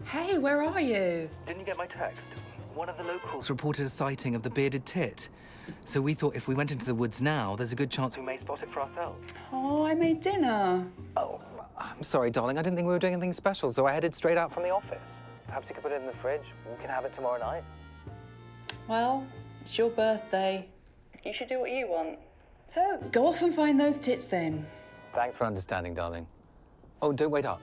Hey, where are you? Didn't you get my text? One of the locals reported a sighting of the bearded tit. So we thought if we went into the woods now, there's a good chance we may spot it for ourselves. Oh, I made dinner. Oh, I'm sorry, darling. I didn't think we were doing anything special, so I headed straight out from the office. Perhaps you could put it in the fridge. We can have it tomorrow night. Well, it's your birthday. You should do what you want. So, go off and find those tits then. Thanks for understanding, darling. Oh, don't wait up.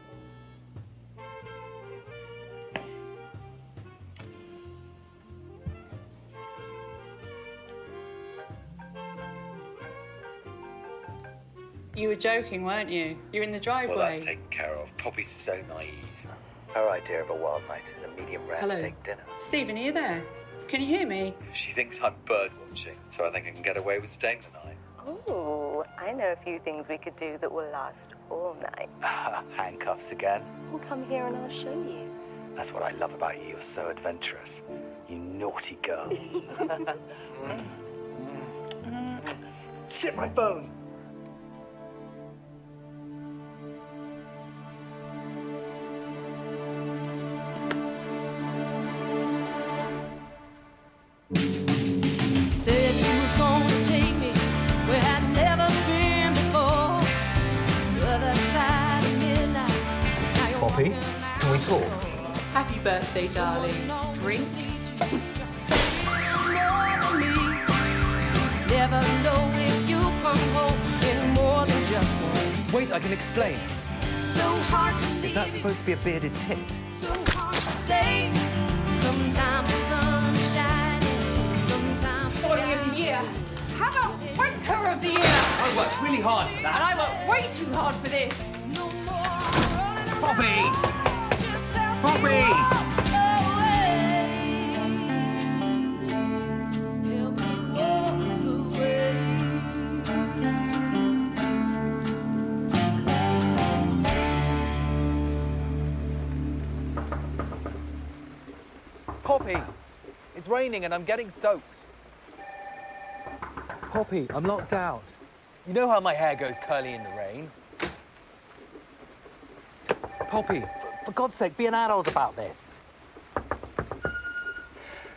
You were joking, weren't you? You're in the driveway. Well, that's taken care of. Poppy's so naive. Her idea of a wild night is a medium rare steak dinner. Stephen, are you there? Can you hear me? She thinks I'm bird watching, so I think I can get away with staying the night. Ooh, I know a few things we could do that will last all night. Handcuffs again? Well, come here and I'll show you. That's what I love about you. You're so adventurous. You naughty girl. Shit, my phone. Said you were gonna take me where I'd never been before. The other side of midnight. Poppy, can we talk? Happy birthday, darling. Drink? Never know if you come home in more than just one. Wait, I can explain. So hard to leave. Is that supposed to be a bearded tit? So hard to stay. Sometimes the sun is shining. Sometimes the Story of the year. How about wanker of the year? I worked really hard for that. And I worked way too hard for this. Poppy! Poppy! Poppy, it's raining and I'm getting soaked. Poppy, I'm locked out. You know how my hair goes curly in the rain. Poppy, for God's sake, be an adult about this.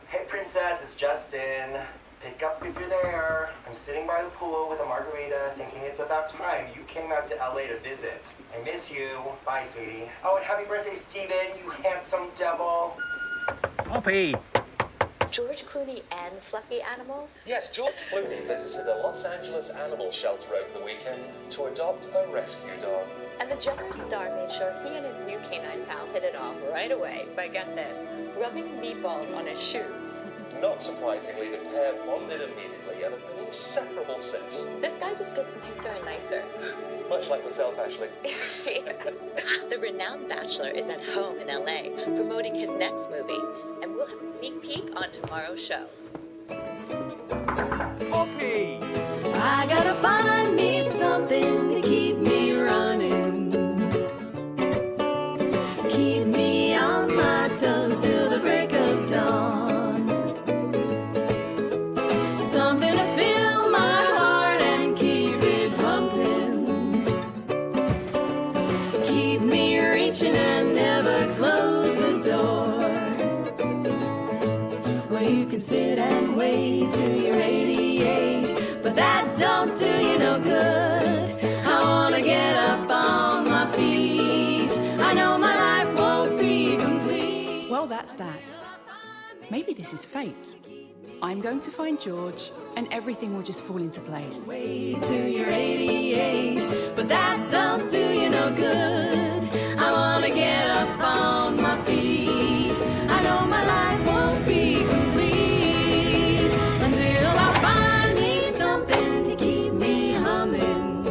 Hey, princess, it's Justin. Pick up if you're there. I'm sitting by the pool with a margarita, thinking it's about time you came out to LA to visit. I miss you. Bye, sweetie. Oh, and happy birthday, Steven, you handsome devil. Poppy! George Clooney and fluffy animals? Yes, George Clooney visited a Los Angeles animal shelter over the weekend to adopt a rescue dog. And the generous star made sure he and his new canine pal hit it off right away by, get this, rubbing meatballs on his shoes. Not surprisingly, the pair bonded immediately and have been inseparable since. This guy just gets nicer and nicer. Much like myself, Ashley. The renowned bachelor is at home in LA promoting his next movie, and we'll have a sneak peek on tomorrow's show. Poppy! I gotta find me something to keep me running. Keep me on my toes till the break of dawn. Something to fill my heart and keep it pumping. Keep me reaching and never close the door. Where you can sit and wait till you're 88, but that don't do you no good. I wanna get up on my feet. I know my life won't be complete. Well, that's that. Maybe this is fate. I'm going to find George, and everything will just fall into place. Wait till you're 88, but that don't do you no good. I wanna get up on my feet. I know my life won't be complete until I find me something to keep me humming.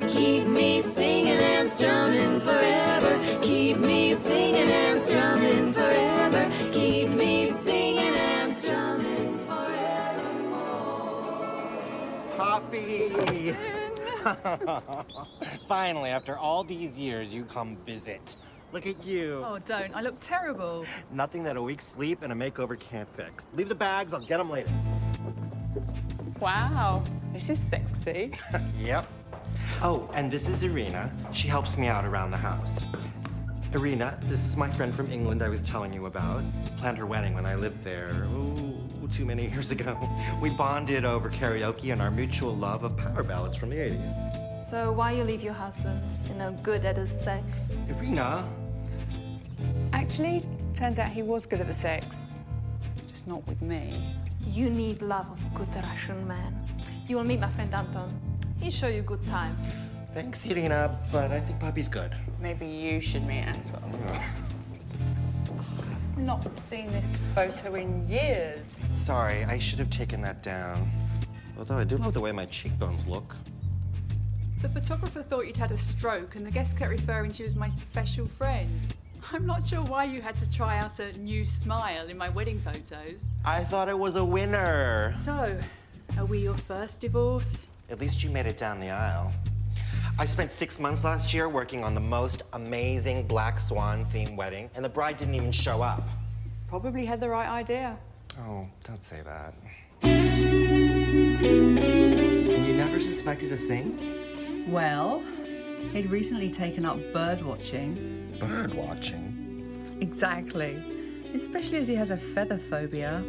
Keep me singing and strumming forever. Keep me singing and strumming forever. Keep me singing and strumming forevermore. Poppy! Finally, after all these years, you come visit. Look at you. Oh, don't. I look terrible. Nothing that a week's sleep and a makeover can't fix. Leave the bags, I'll get them later. Wow, this is sexy. Yep. Oh, and this is Irina. She helps me out around the house. Irina, this is my friend from England I was telling you about. Planned her wedding when I lived there, too many years ago. We bonded over karaoke and our mutual love of power ballads from the 80s. So why you leave your husband? You're no good at his sex. Irina. Actually, turns out he was good at the sex. Just not with me. You need love of a good Russian man. You will meet my friend Anton. He'll show you a good time. Thanks, Irina, but I think Poppy's good. Maybe you should meet Anton. I've not seen this photo in years. Sorry, I should have taken that down. Although I do love the way my cheekbones look. The photographer thought you'd had a stroke, and the guest kept referring to you as my special friend. I'm not sure why you had to try out a new smile in my wedding photos. I thought it was a winner. So, are we your first divorce? At least you made it down the aisle. I spent 6 months last year working on the most amazing Black Swan themed wedding, and the bride didn't even show up. Probably had the right idea. Oh, don't say that. And you never suspected a thing? Well, he'd recently taken up bird watching. Bird watching? Exactly. Especially as he has a feather phobia.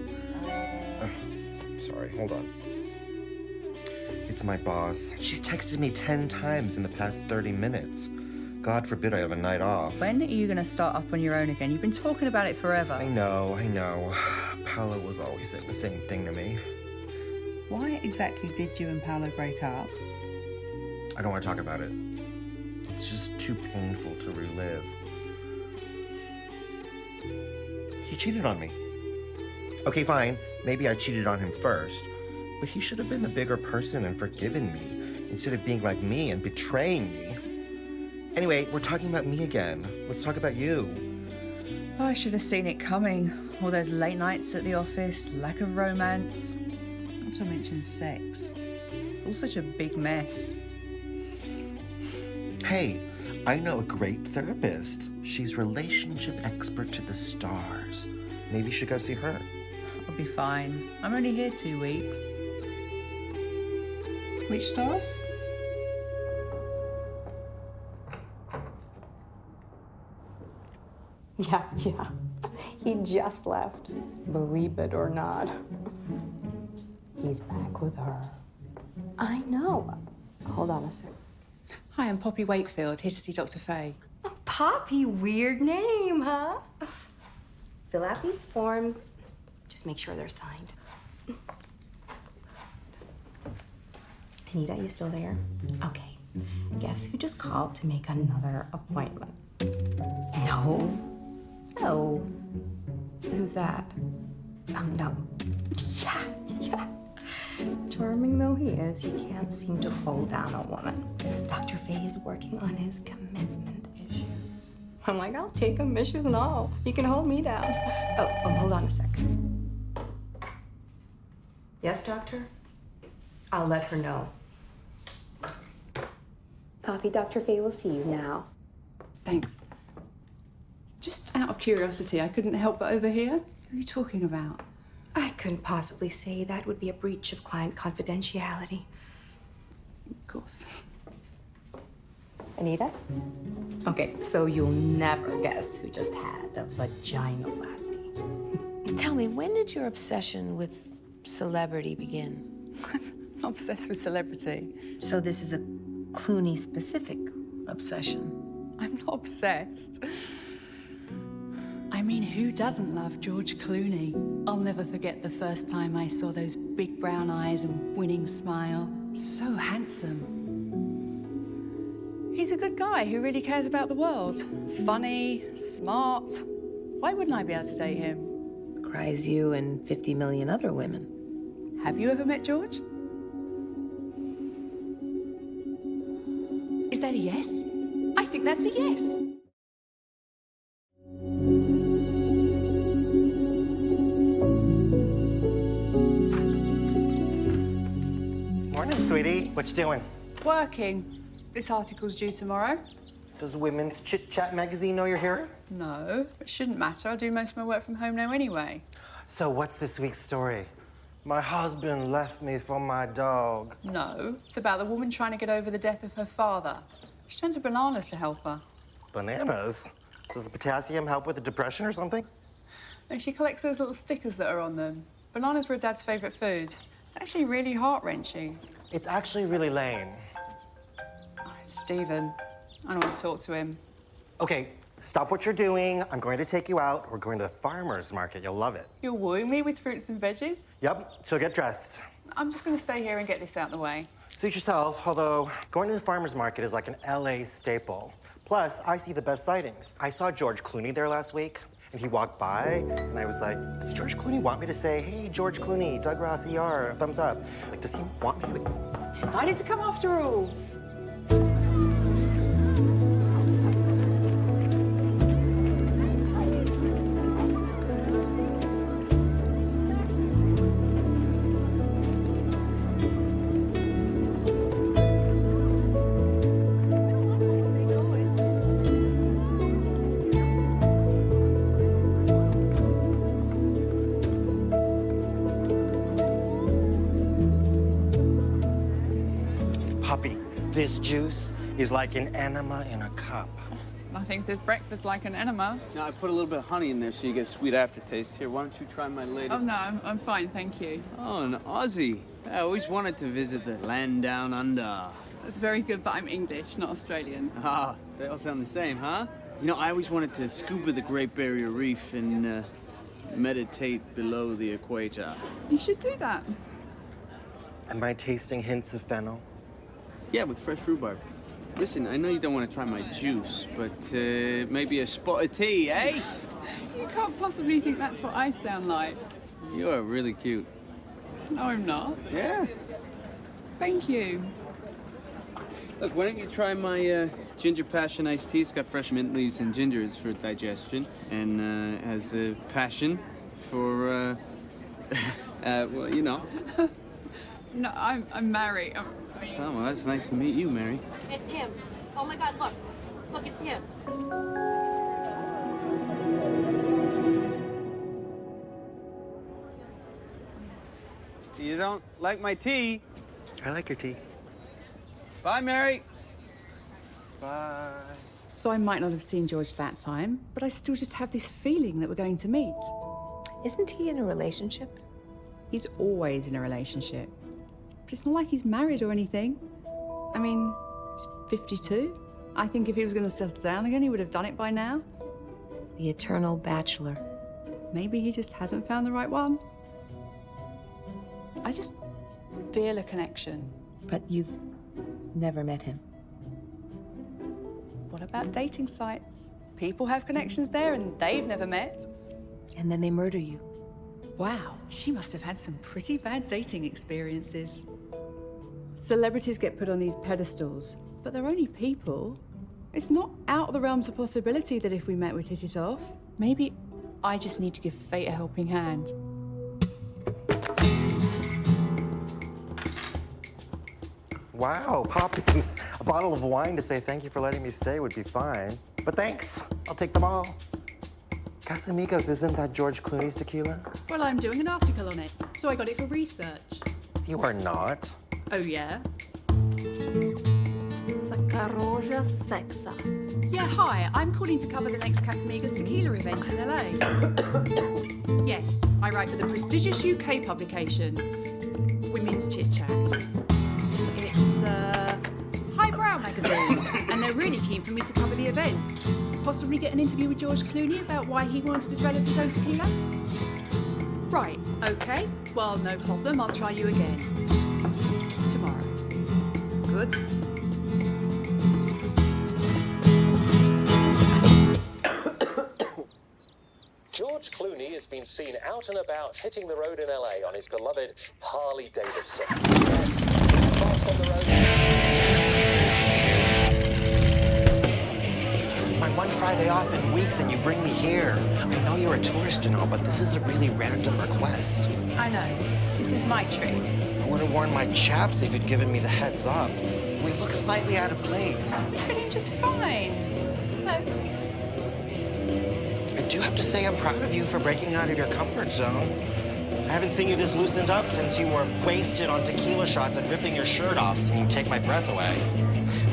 Sorry, hold on. It's my boss. She's texted me 10 times in the past 30 minutes. God forbid I have a night off. When are you going to start up on your own again? You've been talking about it forever. I know. Paolo was always saying the same thing to me. Why exactly did you and Paolo break up? I don't want to talk about it. It's just too painful to relive. He cheated on me. Okay, fine. Maybe I cheated on him first. But he should have been the bigger person and forgiven me, instead of being like me and betraying me. Anyway, we're talking about me again. Let's talk about you. Oh, I should have seen it coming. All those late nights at the office, lack of romance. Not to mention sex. It's all such a big mess. Hey, I know a great therapist. She's relationship expert to the stars. Maybe you should go see her. I'll be fine. I'm only here 2 weeks. Which stars? Yeah. He just left. Believe it or not. He's back with her. I know. Hold on a sec. Hi, I'm Poppy Wakefield, here to see Dr. Faye. Oh, Poppy, weird name, huh? Fill out these forms. Just make sure they're signed. Anita, you still there? Okay. Guess who just called to make another appointment? No. Who's that? Oh, no. Yeah. Charming though he is, he can't seem to hold down a woman. Dr. Faye is working on his commitment issues. I'm like, I'll take him, issues and all. You can hold me down. Oh, hold on a sec. Yes, doctor? I'll let her know. Poppy, Dr. Faye will see you now. Thanks. Just out of curiosity, I couldn't help but overhear. What are you talking about? I couldn't possibly say that would be a breach of client confidentiality. Of course. Anita? Okay, so you'll never guess who just had a vaginoplasty. Tell me, when did your obsession with celebrity begin? I'm obsessed with celebrity. So this is a Clooney-specific obsession. I'm not obsessed. I mean, who doesn't love George Clooney? I'll never forget the first time I saw those big brown eyes and winning smile. So handsome. He's a good guy who really cares about the world. Funny, smart. Why wouldn't I be able to date him? Cries you and 50 million other women. Have you ever met George? Is that a yes? I think that's a yes. Morning, sweetie. What you doing? Working. This article's due tomorrow. Does Women's Chit Chat magazine know you're here? No, it shouldn't matter. I do most of my work from home now anyway. So what's this week's story? My husband left me for my dog. No, it's about the woman trying to get over the death of her father. She turns to bananas to help her. Bananas? Does the potassium help with the depression or something? And she collects those little stickers that are on them. Bananas were Dad's favourite food. It's actually really heart-wrenching. It's actually really lame. Oh, Stephen, I don't want to talk to him. Okay, stop what you're doing. I'm going to take you out. We're going to the farmer's market. You'll love it. You're wooing me with fruits and veggies? Yep, so get dressed. I'm just going to stay here and get this out of the way. Suit yourself, although going to the farmer's market is like an LA staple. Plus, I see the best sightings. I saw George Clooney there last week, and he walked by, and I was like, does George Clooney want me to say, hey, George Clooney, Doug Ross, ER, thumbs up? I was like, does he want me to? Decided to come after all. This juice is like an enema in a cup. Nothing says breakfast like an enema. Now, I put a little bit of honey in there so you get a sweet aftertaste. Here, why don't you try my latest? Oh, no, I'm fine, thank you. Oh, an Aussie. I always wanted to visit the land down under. That's very good, but I'm English, not Australian. Ah, they all sound the same, huh? You know, I always wanted to scuba the Great Barrier Reef and meditate below the equator. You should do that. Am I tasting hints of fennel? Yeah, with fresh rhubarb. Listen, I know you don't want to try my juice, but maybe a spot of tea, eh? You can't possibly think that's what I sound like. You are really cute. No, I'm not. Yeah. Thank you. Look, why don't you try my ginger passion iced tea? It's got fresh mint leaves and ginger. It's for digestion and has a passion for, well, you know. No, I'm married. Oh, well, that's nice to meet you, Mary. It's him. Oh, my God, look. Look, it's him. You don't like my tea? I like your tea. Bye, Mary. Bye. So I might not have seen George that time, but I still just have this feeling that we're going to meet. Isn't he in a relationship? He's always in a relationship. But it's not like he's married or anything. I mean, he's 52. I think if he was going to settle down again, he would have done it by now. The eternal bachelor. Maybe he just hasn't found the right one. I just feel a connection. But you've never met him. What about dating sites? People have connections there and they've never met. And then they murder you. Wow, she must have had some pretty bad dating experiences. Celebrities get put on these pedestals, but they're only people. It's not out of the realms of possibility that if we met, we'd hit it off. Maybe I just need to give fate a helping hand. Wow, Poppy. A bottle of wine to say thank you for letting me stay would be fine. But thanks, I'll take them all. Casamigos, isn't that George Clooney's tequila? Well, I'm doing an article on it, so I got it for research. You are not. Oh, yeah? Sacaroja sexa. Yeah, hi. I'm calling to cover the next Casamigos tequila event in LA. Yes, I write for the prestigious UK publication, Women's Chit Chat. It's a highbrow magazine, and they're really keen for me to cover the event. Possibly get an interview with George Clooney about why he wanted to develop his own tequila? Right, okay. Well, no problem. I'll try you again. Tomorrow. It's good. George Clooney has been seen out and about hitting the road in LA on his beloved Harley Davidson. Yes, he's fast on the road. My one Friday off in weeks and you bring me here. I know you're a tourist and all, but this is a really random request. I know. This is my treat. I would have worn my chaps if you'd given me the heads up. We look slightly out of place. You're fitting just fine. No. I do have to say I'm proud of you for breaking out of your comfort zone. I haven't seen you this loosened up since you were wasted on tequila shots and ripping your shirt off so you take my breath away.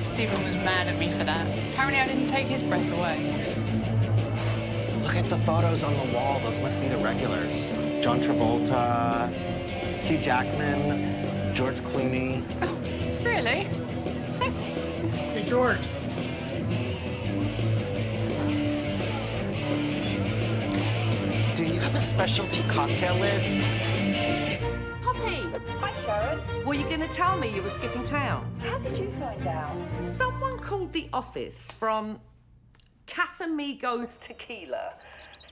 Stephen was mad at me for that. Apparently I didn't take his breath away. Look at the photos on the wall. Those must be the regulars. John Travolta, Hugh Jackman, George Clooney. Oh, really? Hey, George. Do you have a specialty cocktail list? Poppy! Hi, Sharon. Were you going to tell me you were skipping town? How did you find out? Someone called the office from Casamigos Tequila,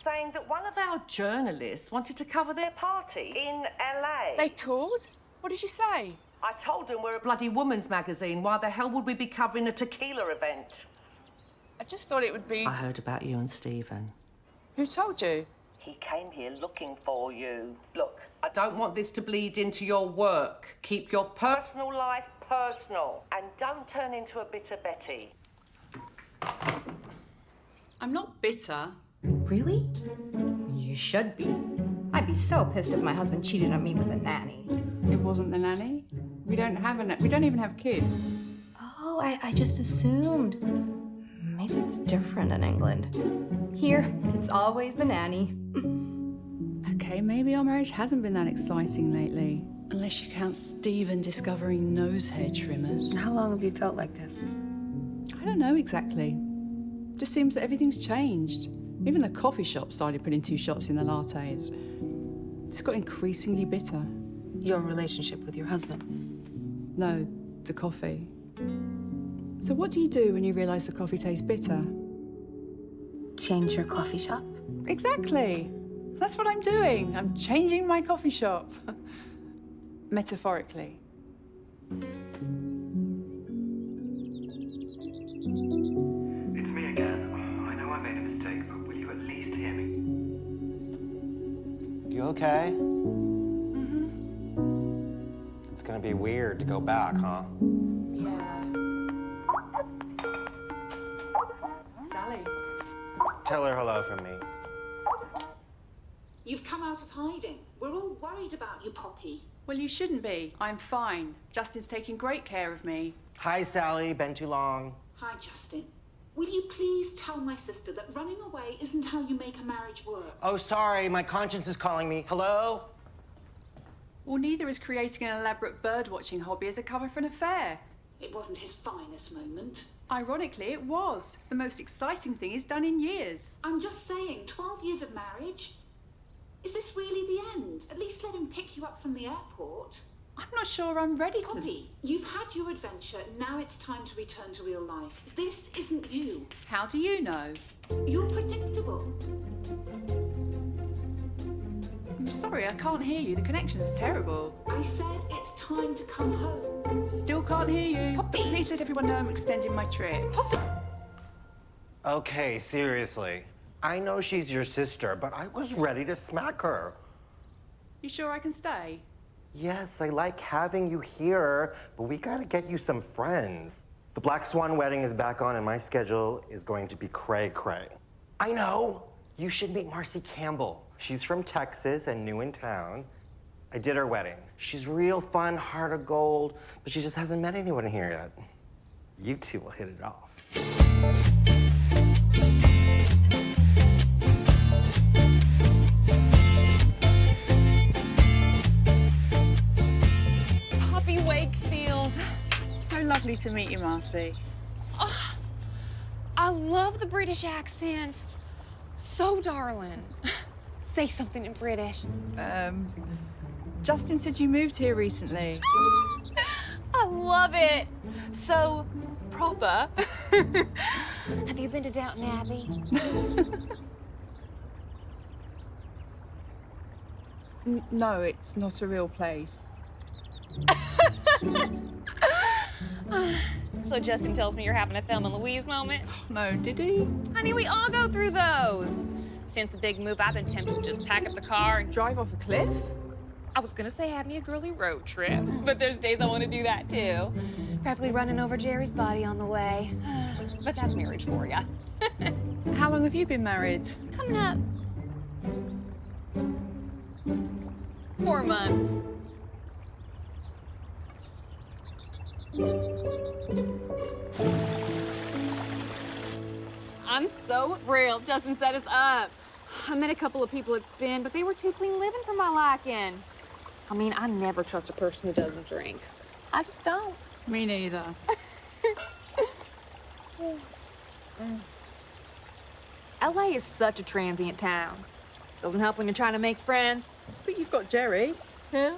saying that one of our journalists wanted to cover their party in LA. They called? What did you say? I told them we're a bloody woman's magazine. Why the hell would we be covering a tequila event? I just thought it would be... I heard about you and Stephen. Who told you? He came here looking for you. Look, I don't want this to bleed into your work. Keep your personal life personal and don't turn into a bitter Betty. I'm not bitter. Really? You should be. I'd be so pissed if my husband cheated on me with a nanny. It wasn't the nanny. We don't even have kids. Oh, I just assumed. Maybe it's different in England. Here, it's always the nanny. Okay, maybe our marriage hasn't been that exciting lately. Unless you count Stephen discovering nose hair trimmers. How long have you felt like this? I don't know exactly. Just seems that everything's changed. Even the coffee shop started putting 2 shots in the lattes. It's got increasingly bitter. Your relationship with your husband? No, the coffee. So what do you do when you realise the coffee tastes bitter? Change your coffee shop? Exactly. That's what I'm doing. I'm changing my coffee shop. Metaphorically. It's me again. I know I made a mistake, but will you at least hear me? You okay? Mm-hmm. It's gonna be weird to go back, huh? Yeah. Sally. Tell her hello from me. You've come out of hiding. We're all worried about you, Poppy. Well, you shouldn't be. I'm fine. Justin's taking great care of me. Hi, Sally. Been too long. Hi, Justin. Will you please tell my sister that running away isn't how you make a marriage work? Oh, sorry. My conscience is calling me. Hello? Well, neither is creating an elaborate bird-watching hobby as a cover for an affair. It wasn't his finest moment. Ironically, it was. It's the most exciting thing he's done in years. I'm just saying, 12 years of marriage? Is this really the end? At least let him pick you up from the airport. I'm not sure I'm ready to... Poppy, you've had your adventure. Now it's time to return to real life. This isn't you. How do you know? You're predictable. I'm sorry, I can't hear you. The connection's terrible. I said it's time to come home. Still can't hear you. Poppy! Please let everyone know I'm extending my trip. Poppy! Okay, seriously. I know she's your sister, but I was ready to smack her. You sure I can stay? Yes, I like having you here, but we gotta get you some friends. The Black Swan wedding is back on and my schedule is going to be cray-cray. I know! You should meet Marcy Campbell. She's from Texas and new in town. I did her wedding. She's real fun, heart of gold, but she just hasn't met anyone here yet. You two will hit it off. Poppy Wakefield. So lovely to meet you, Marcy. Oh, I love the British accent. So darling. Say something in British. Justin said you moved here recently. I love it. So proper. Have you been to Downton Abbey? No, it's not a real place. So Justin tells me you're having a Thelma and Louise moment? No, did he? Honey, we all go through those. Since the big move, I've been tempted to just pack up the car and drive off a cliff. I was gonna say have me a girly road trip, but there's days I want to do that too. Probably running over Jerry's body on the way. But that's marriage for ya. How long have you been married? Coming up. 4 months. I'm so thrilled Justin set us up. I met a couple of people at Spin, but they were too clean living for my liking. I mean, I never trust a person who doesn't drink. I just don't. Me neither. LA is such a transient town. Doesn't help when you're trying to make friends. But you've got Jerry. Who?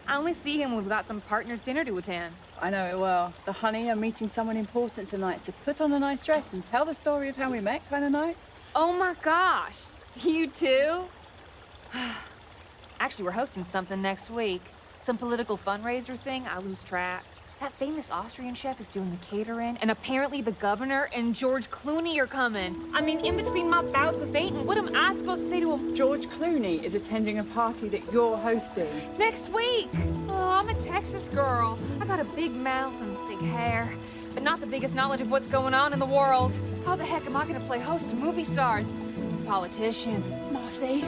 I only see him when we've got some partner's dinner to attend. I know it well. The honey, I'm meeting someone important tonight, so put on a nice dress and tell the story of how we met kind of nights. Oh my gosh. You too? Actually, we're hosting something next week. Some political fundraiser thing. I lose track. That famous Austrian chef is doing the catering, and apparently the governor and George Clooney are coming. I mean, in between my bouts of fainting, what am I supposed to say to him? George Clooney is attending a party that you're hosting. Next week. Oh, I'm a Texas girl. I got a big mouth and big hair, but not the biggest knowledge of what's going on in the world. How the heck am I gonna play host to movie stars? Politicians. Marcy,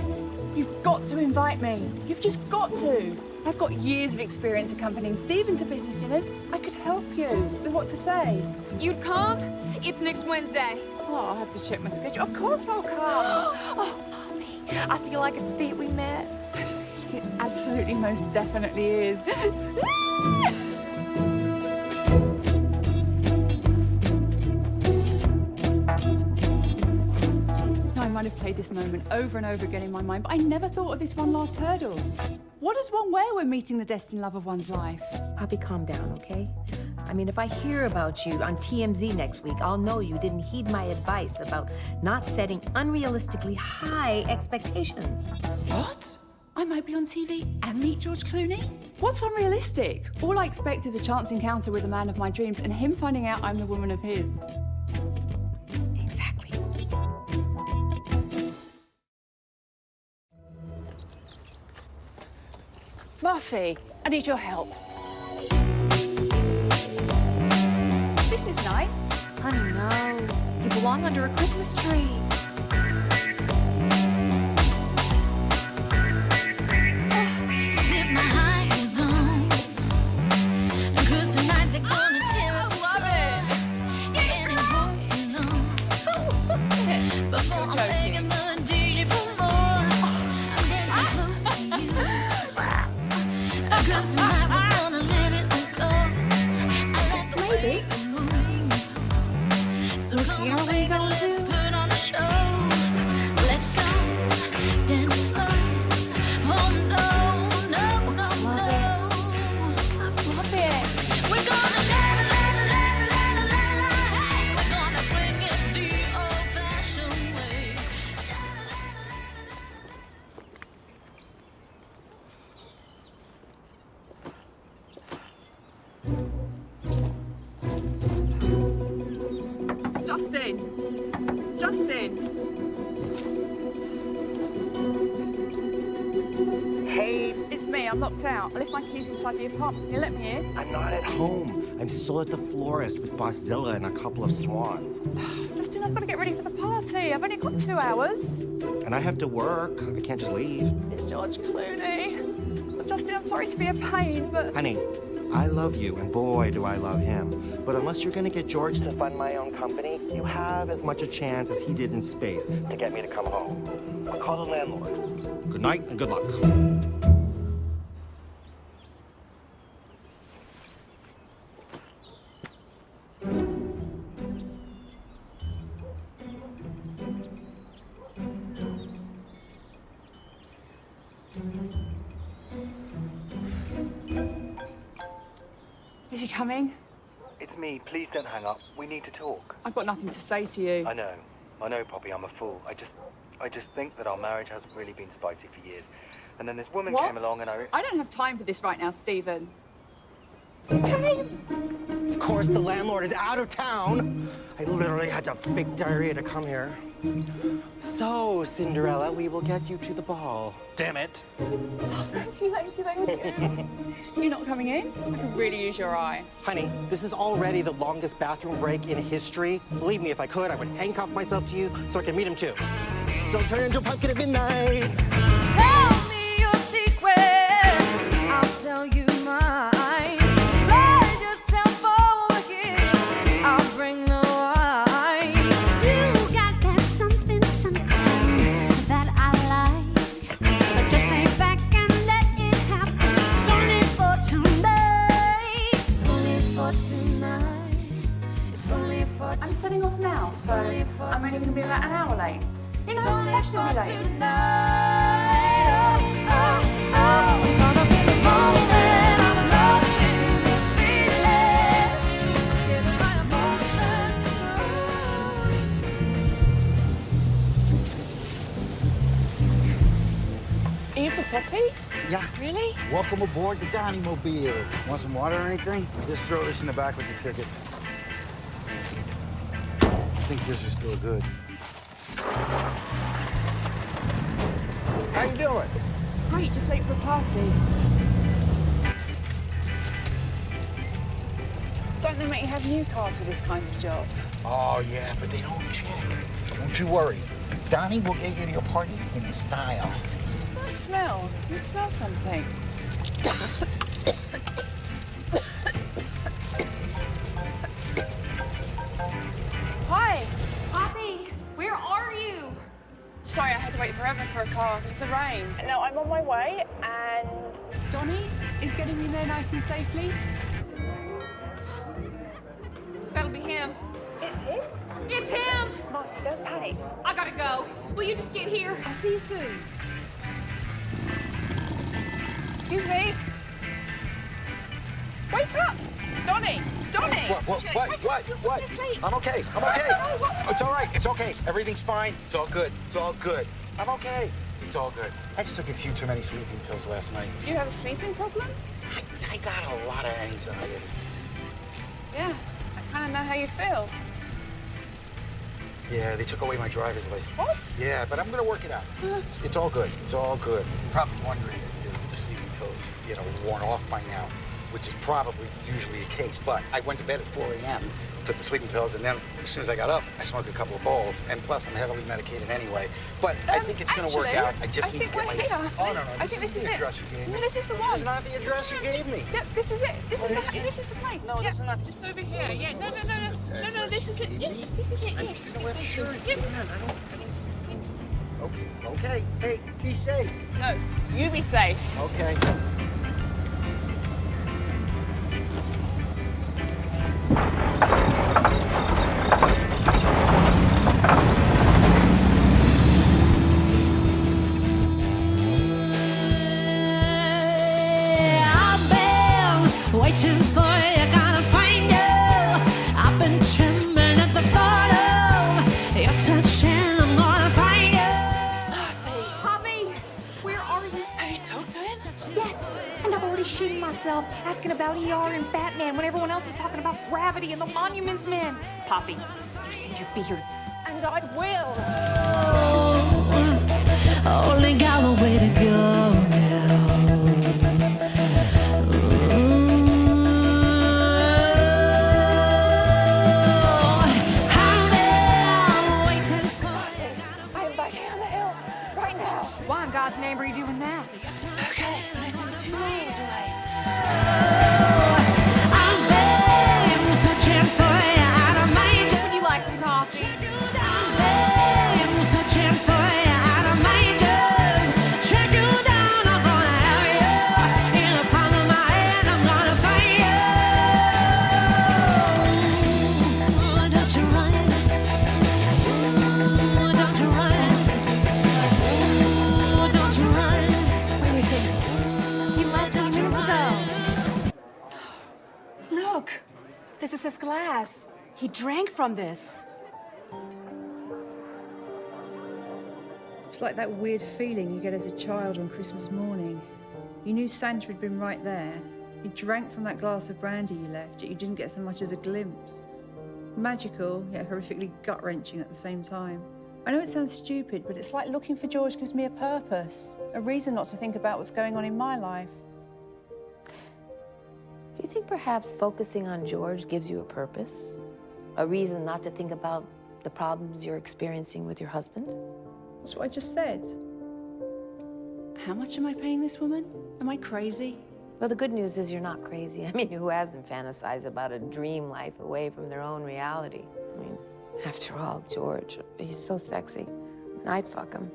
you've got to invite me. You've just got to. I've got years of experience accompanying Stephen to business dinners. I could help you with what to say. You'd come? It's next Wednesday. Oh, I'll have to check my schedule. Of course I'll come. Oh, mommy, I feel like it's fate we met. It absolutely most definitely is. I might have played this moment over and over again in my mind, but I never thought of this one last hurdle. What does one wear when meeting the destined love of one's life? Poppy, calm down, okay? I mean, if I hear about you on TMZ next week, I'll know you didn't heed my advice about not setting unrealistically high expectations. What? I might be on TV and meet George Clooney? What's unrealistic? All I expect is a chance encounter with the man of my dreams and him finding out I'm the woman of his. Exactly. Marcy, I need your help. This is nice. Honey, no. You belong under a Christmas tree. Justin! Hey! It's me, I'm locked out. I left my keys inside the apartment. Can you let me in? I'm not at home. I'm still at the florist with Boss Zilla and a couple of swans. Justin, I've got to get ready for the party. I've only got 2 hours. And I have to work. I can't just leave. It's George Clooney. Justin, I'm sorry to be a pain, but... Honey, I love you, and boy, do I love him. But unless you're gonna get George to fund my own company, you have as much a chance as he did in space to get me to come home. I'll call the landlord. Good night and good luck. Is he coming? It's me. Please don't hang up. We need to talk. I've got nothing to say to you. I know, Poppy. I'm a fool. I just think that our marriage hasn't really been spicy for years. And then this woman What? came along and I don't have time for this right now, Stephen. Okay. Of course, the landlord is out of town. I literally had to fake diarrhea to come here. So, Cinderella, we will get you to the ball. Damn it. Thank you. You're not coming in? I could really use your eye. Honey, this is already the longest bathroom break in history. Believe me, if I could, I would handcuff myself to you so I can meet him too. Don't turn into a pumpkin at midnight. Tell me your secret. I'll tell you mine. Slide yourself over here. I'll bring the wine. See I'm setting off now, so I'm only going to be about an hour late. You know, fashionably late. Are you for Poppy? Yeah. Really? Welcome aboard the Donnie Mobile. Want some water or anything? Just throw this in the back with the tickets. I think this is still good. How you doing? Great, just late for a party. Don't they make you have new cars for this kind of job? Oh, yeah, but they don't check. Don't you worry. Donnie will get you to your party in style. What's that smell? You smell something. Hi. Poppy, where are you? Sorry, I had to wait forever for a car because of the rain. No, I'm on my way, and Donnie is getting me there nice and safely. That'll be him. it's him. It's him! Mike, don't panic. I gotta go. Will you just get here? I'll see you soon. Excuse me. Wake up! Donnie! Donnie! What? I'm okay. I'm okay. It's all right. It's okay. Everything's fine. It's all good. It's all good. I'm okay. It's all good. I just took a few too many sleeping pills last night. You have a sleeping problem? I got a lot of anxiety. Yeah, I kind of know how you feel. Yeah, they took away my driver's license. What? Yeah, but I'm gonna work it out. It's all good. It's all good. Probably wondering if the sleeping pills, worn off by now, which is probably usually the case. But I went to bed at 4 a.m., took the sleeping pills, and then as soon as I got up, I smoked a couple of bowls. And plus, I'm heavily medicated anyway. But I think it's gonna work out. I just need to get my... Oh, no, I think this is the it. address you gave me. No, this is the one. This is not the address you gave me. Yeah, this is it. This is the place. No, this is not. Just over here. Yeah, no, this is it. Yes, this is it. Yes. I'm sure it's Okay. Hey, be safe. No, you be safe. Okay. Waiting for you, gotta find you. I've been trembling at the thought of your touch, and I'm gonna find you. Poppy, where are you? Have you talked to him? Yes, and I've already shitting myself asking about ER and Batman when everyone else is talking about gravity and the Monuments Men. Poppy, you said your beard. And I will. Only got a way to go now. Why in God's name are you doing that? Okay, this is 2 miles away. I'm searching for you out of my... Would you like some coffee? I'm searching for you out of my dreams. Track you down, I'm gonna have you. In the palm of my hand, I'm gonna find you. Ooh, don't you run. Ooh, don't you run. Ooh, don't you run. Where is he? He left 3 minutes ago. Look, this is his glass. He drank from this. It's like that weird feeling you get as a child on Christmas morning. You knew Santa had been right there. He drank from that glass of brandy you left, yet you didn't get so much as a glimpse. Magical, yet horrifically gut-wrenching at the same time. I know it sounds stupid, but it's like looking for George gives me a purpose, a reason not to think about what's going on in my life. Do you think perhaps focusing on George gives you a purpose? A reason not to think about the problems you're experiencing with your husband? That's what I just said. How much am I paying this woman? Am I crazy? Well, the good news is you're not crazy. I mean, who hasn't fantasized about a dream life away from their own reality? I mean, after all, George, he's so sexy. And I'd fuck him.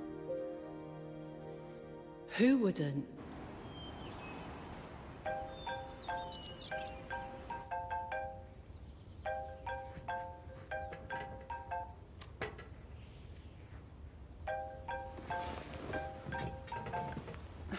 Who wouldn't?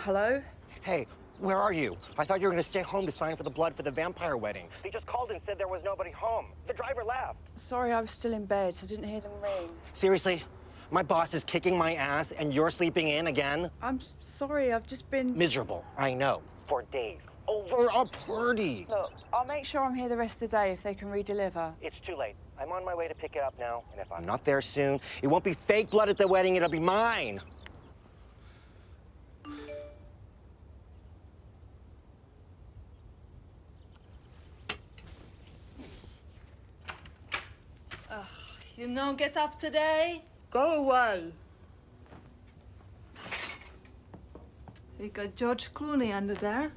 Hello? Hey, where are you? I thought you were going to stay home to sign for the blood for the vampire wedding. They just called and said there was nobody home. The driver left. Sorry, I was still in bed, so I didn't hear them ring. Seriously? My boss is kicking my ass and you're sleeping in again? I'm sorry, I've just been... Miserable, I know. For days. Over a party. Look, I'll make sure I'm here the rest of the day if they can redeliver. It's too late. I'm on my way to pick it up now, and if I'm not there soon, it won't be fake blood at the wedding, it'll be mine. You no get up today? Go away. You got George Clooney under there.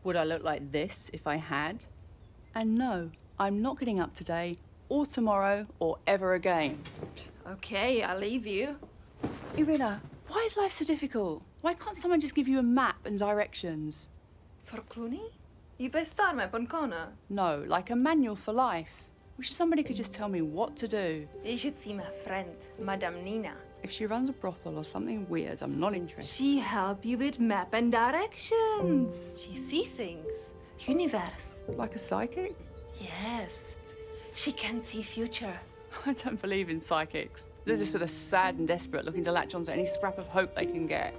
Would I look like this if I had? And no, I'm not getting up today, or tomorrow, or ever again. Okay, I'll leave you. Irina, why is life so difficult? Why can't someone just give you a map and directions? For Clooney? You best start map on corner. No, like a manual for life. Wish somebody could just tell me what to do. You should see my friend, Madame Nina. If she runs a brothel or something weird, I'm not interested. She help you with map and directions. She see things. Universe. Like a psychic? Yes. She can see future. I don't believe in psychics. They're just for the sad and desperate looking to latch onto any scrap of hope they can get.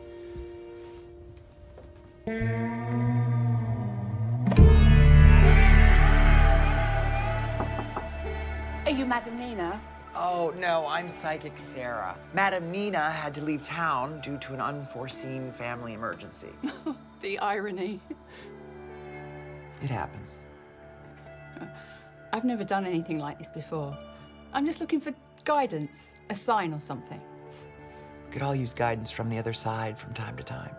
Are you Madame Nina? Oh, no, I'm Psychic Sarah. Madame Nina had to leave town due to an unforeseen family emergency. The irony. It happens. I've never done anything like this before. I'm just looking for guidance, a sign or something. We could all use guidance from the other side from time to time.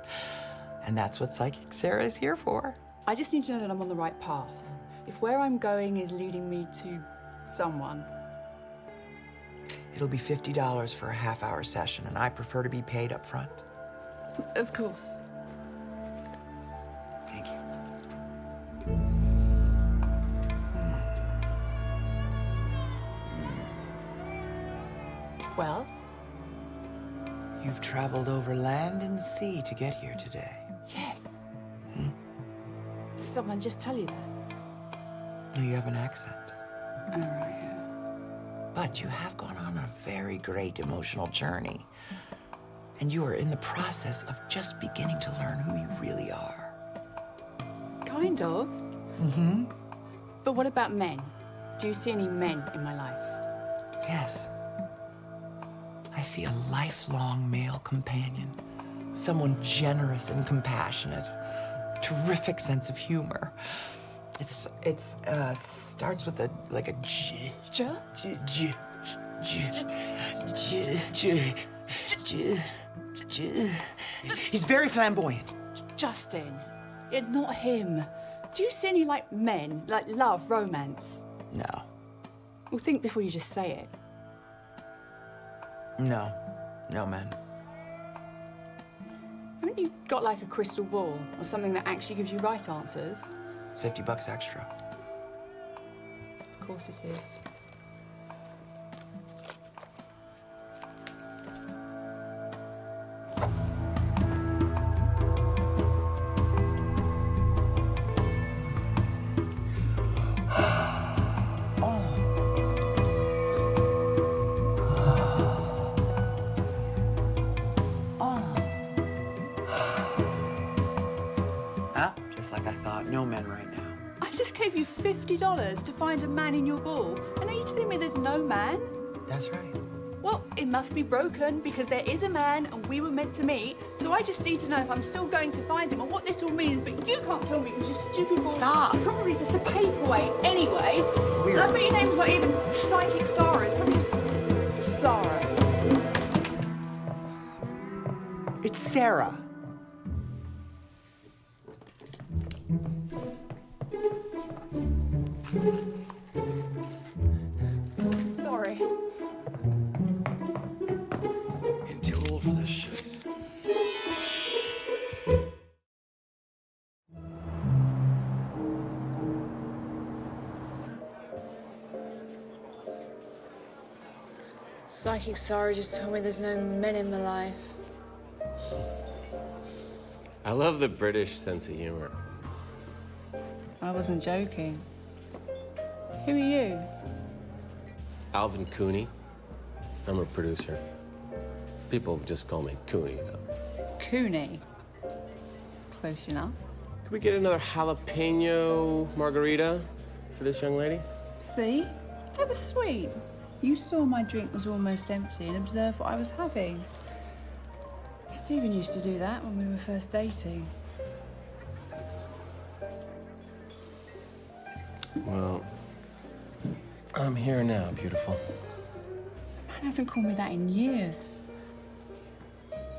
And that's what Psychic Sarah is here for. I just need to know that I'm on the right path. If where I'm going is leading me to someone. It'll be $50 for a half-hour session, and I prefer to be paid up front. Of course. Thank you. Well? You've traveled over land and sea to get here today. Yes. Did someone just tell you that? No, you have an accent. All right. But you have gone on a very great emotional journey. And you are in the process of just beginning to learn who you really are. Kind of. Mm-hmm. But what about men? Do you see any men in my life? Yes. I see a lifelong male companion. Someone generous and compassionate. Terrific sense of humor. It starts with like a J. J? J. J. J. J. J. J. He's very flamboyant. Justin, not him. Do you see any, like, men, like love, romance? No. Well, think before you just say it. No. No, man. Haven't you got, like, a crystal ball or something that actually gives you right answers? It's $50 extra. Of course it is. Like I thought, no men right now. I just gave you $50 to find a man in your ball, and are you telling me there's no man? That's right. Well, it must be broken because there is a man and we were meant to meet, so I just need to know if I'm still going to find him or what this all means, but you can't tell me because your stupid ball. Stop! It's probably just a paperweight anyway. It's weird. I bet your name's not even Psychic Sarah, it's probably just Sarah. It's Sarah. Sorry. I'm too old for this shit. Psychic Sarah just told me there's no men in my life. love the British sense of humor. I wasn't joking. Who are you? Alvin Cooney. I'm a producer. People just call me Cooney, though. Cooney. Close enough. Could we get another jalapeno margarita for this young lady? See? That was sweet. You saw my drink was almost empty and observed what I was having. Stephen used to do that when we were first dating. Well, I'm here now, beautiful. Man hasn't called me that in years.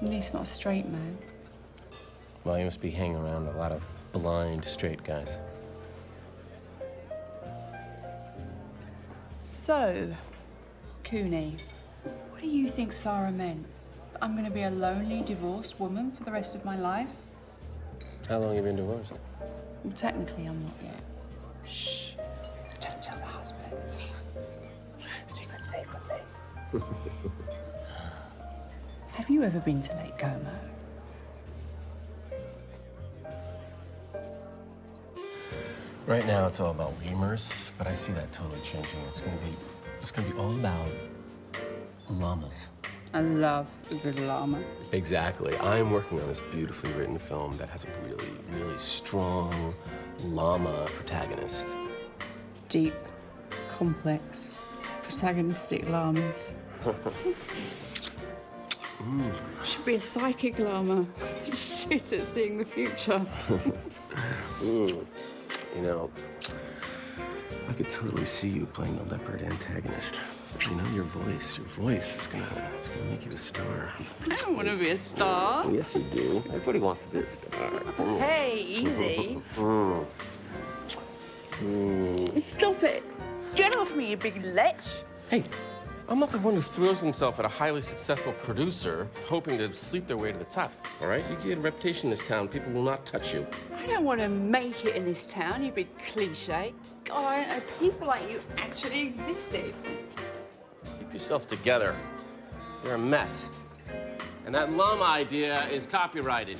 At least not a straight man. Well, you must be hanging around a lot of blind straight guys. So, Cooney, what do you think Sarah meant? That I'm going to be a lonely, divorced woman for the rest of my life? How long have you been divorced? Well, technically, I'm not yet. Shh. Don't tell the husband. Secret safe with me. Have you ever been to Lake Como? Right now, it's all about lemurs, but I see that totally changing. It's gonna be all about llamas. I love a good llama. Exactly. I'm working on this beautifully written film that has a really, really strong llama protagonist. Deep, complex, protagonistic llamas. Should be a psychic llama. Shit at seeing the future. You know, I could totally see you playing the leopard antagonist. You know, your voice is gonna make you a star. I don't want to be a star. Oh, yes, you do. Everybody wants to be a star. Hey, easy. Stop it! Get off me, you big lech! Hey, I'm not the one who throws himself at a highly successful producer hoping to sleep their way to the top, all right? You get a reputation in this town, people will not touch you. I don't want to make it in this town, you big cliche. God, I didn't know people like you actually existed. Keep yourself together. You're a mess. And that llama idea is copyrighted.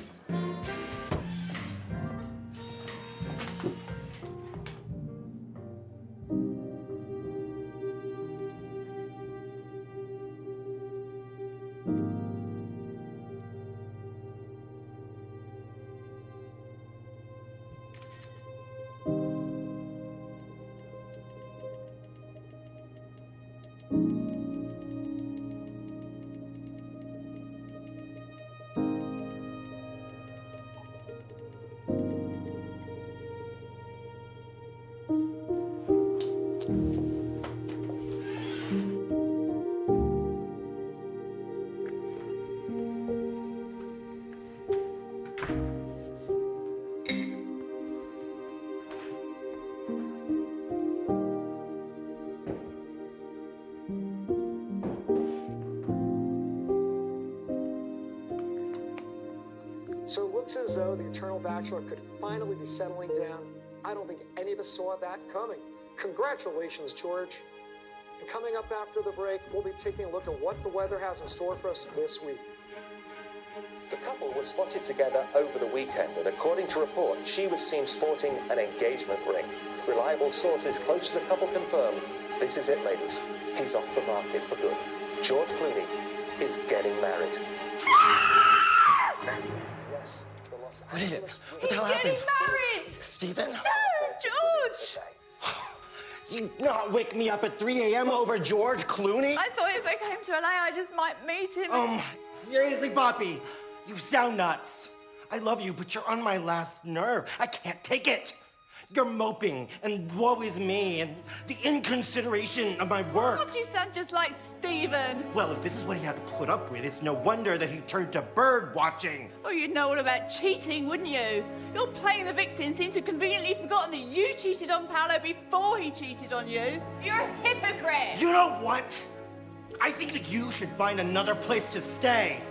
So it looks as though the Eternal Bachelor could finally be settling down. I don't think any of us saw that coming. Congratulations, George. And coming up after the break, we'll be taking a look at what the weather has in store for us this week. The couple were spotted together over the weekend, and according to reports, she was seen sporting an engagement ring. Reliable sources close to the couple confirm this is it, ladies. He's off the market for good. George Clooney is getting married. Yes, the Los What is it? Angeles- What the hell happened? Married! Stephen? No, George! You not wake me up at 3 a.m. over George Clooney? I thought if I came to LA, I just might meet him. Seriously, Poppy, you sound nuts. I love you, but you're on my last nerve. I can't take it. You're moping, and woe is me, and the inconsideration of my work. God, you sound just like Stephen. Well, if this is what he had to put up with, it's no wonder that he turned to bird watching. Well, you'd know all about cheating, wouldn't you? You're playing the victim, seem to have conveniently forgotten that you cheated on Paolo before he cheated on you. You're a hypocrite. You know what? I think that you should find another place to stay.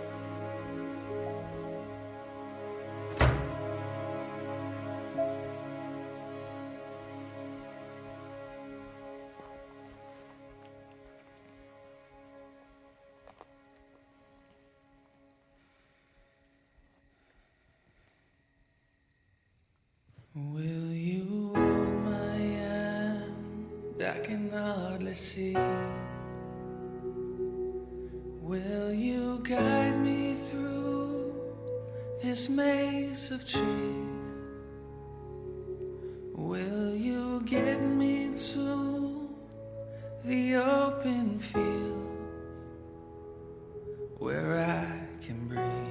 Will you hold my hand? I can hardly see. Will you guide me through this maze of trees? Will you get me to the open field where I can breathe?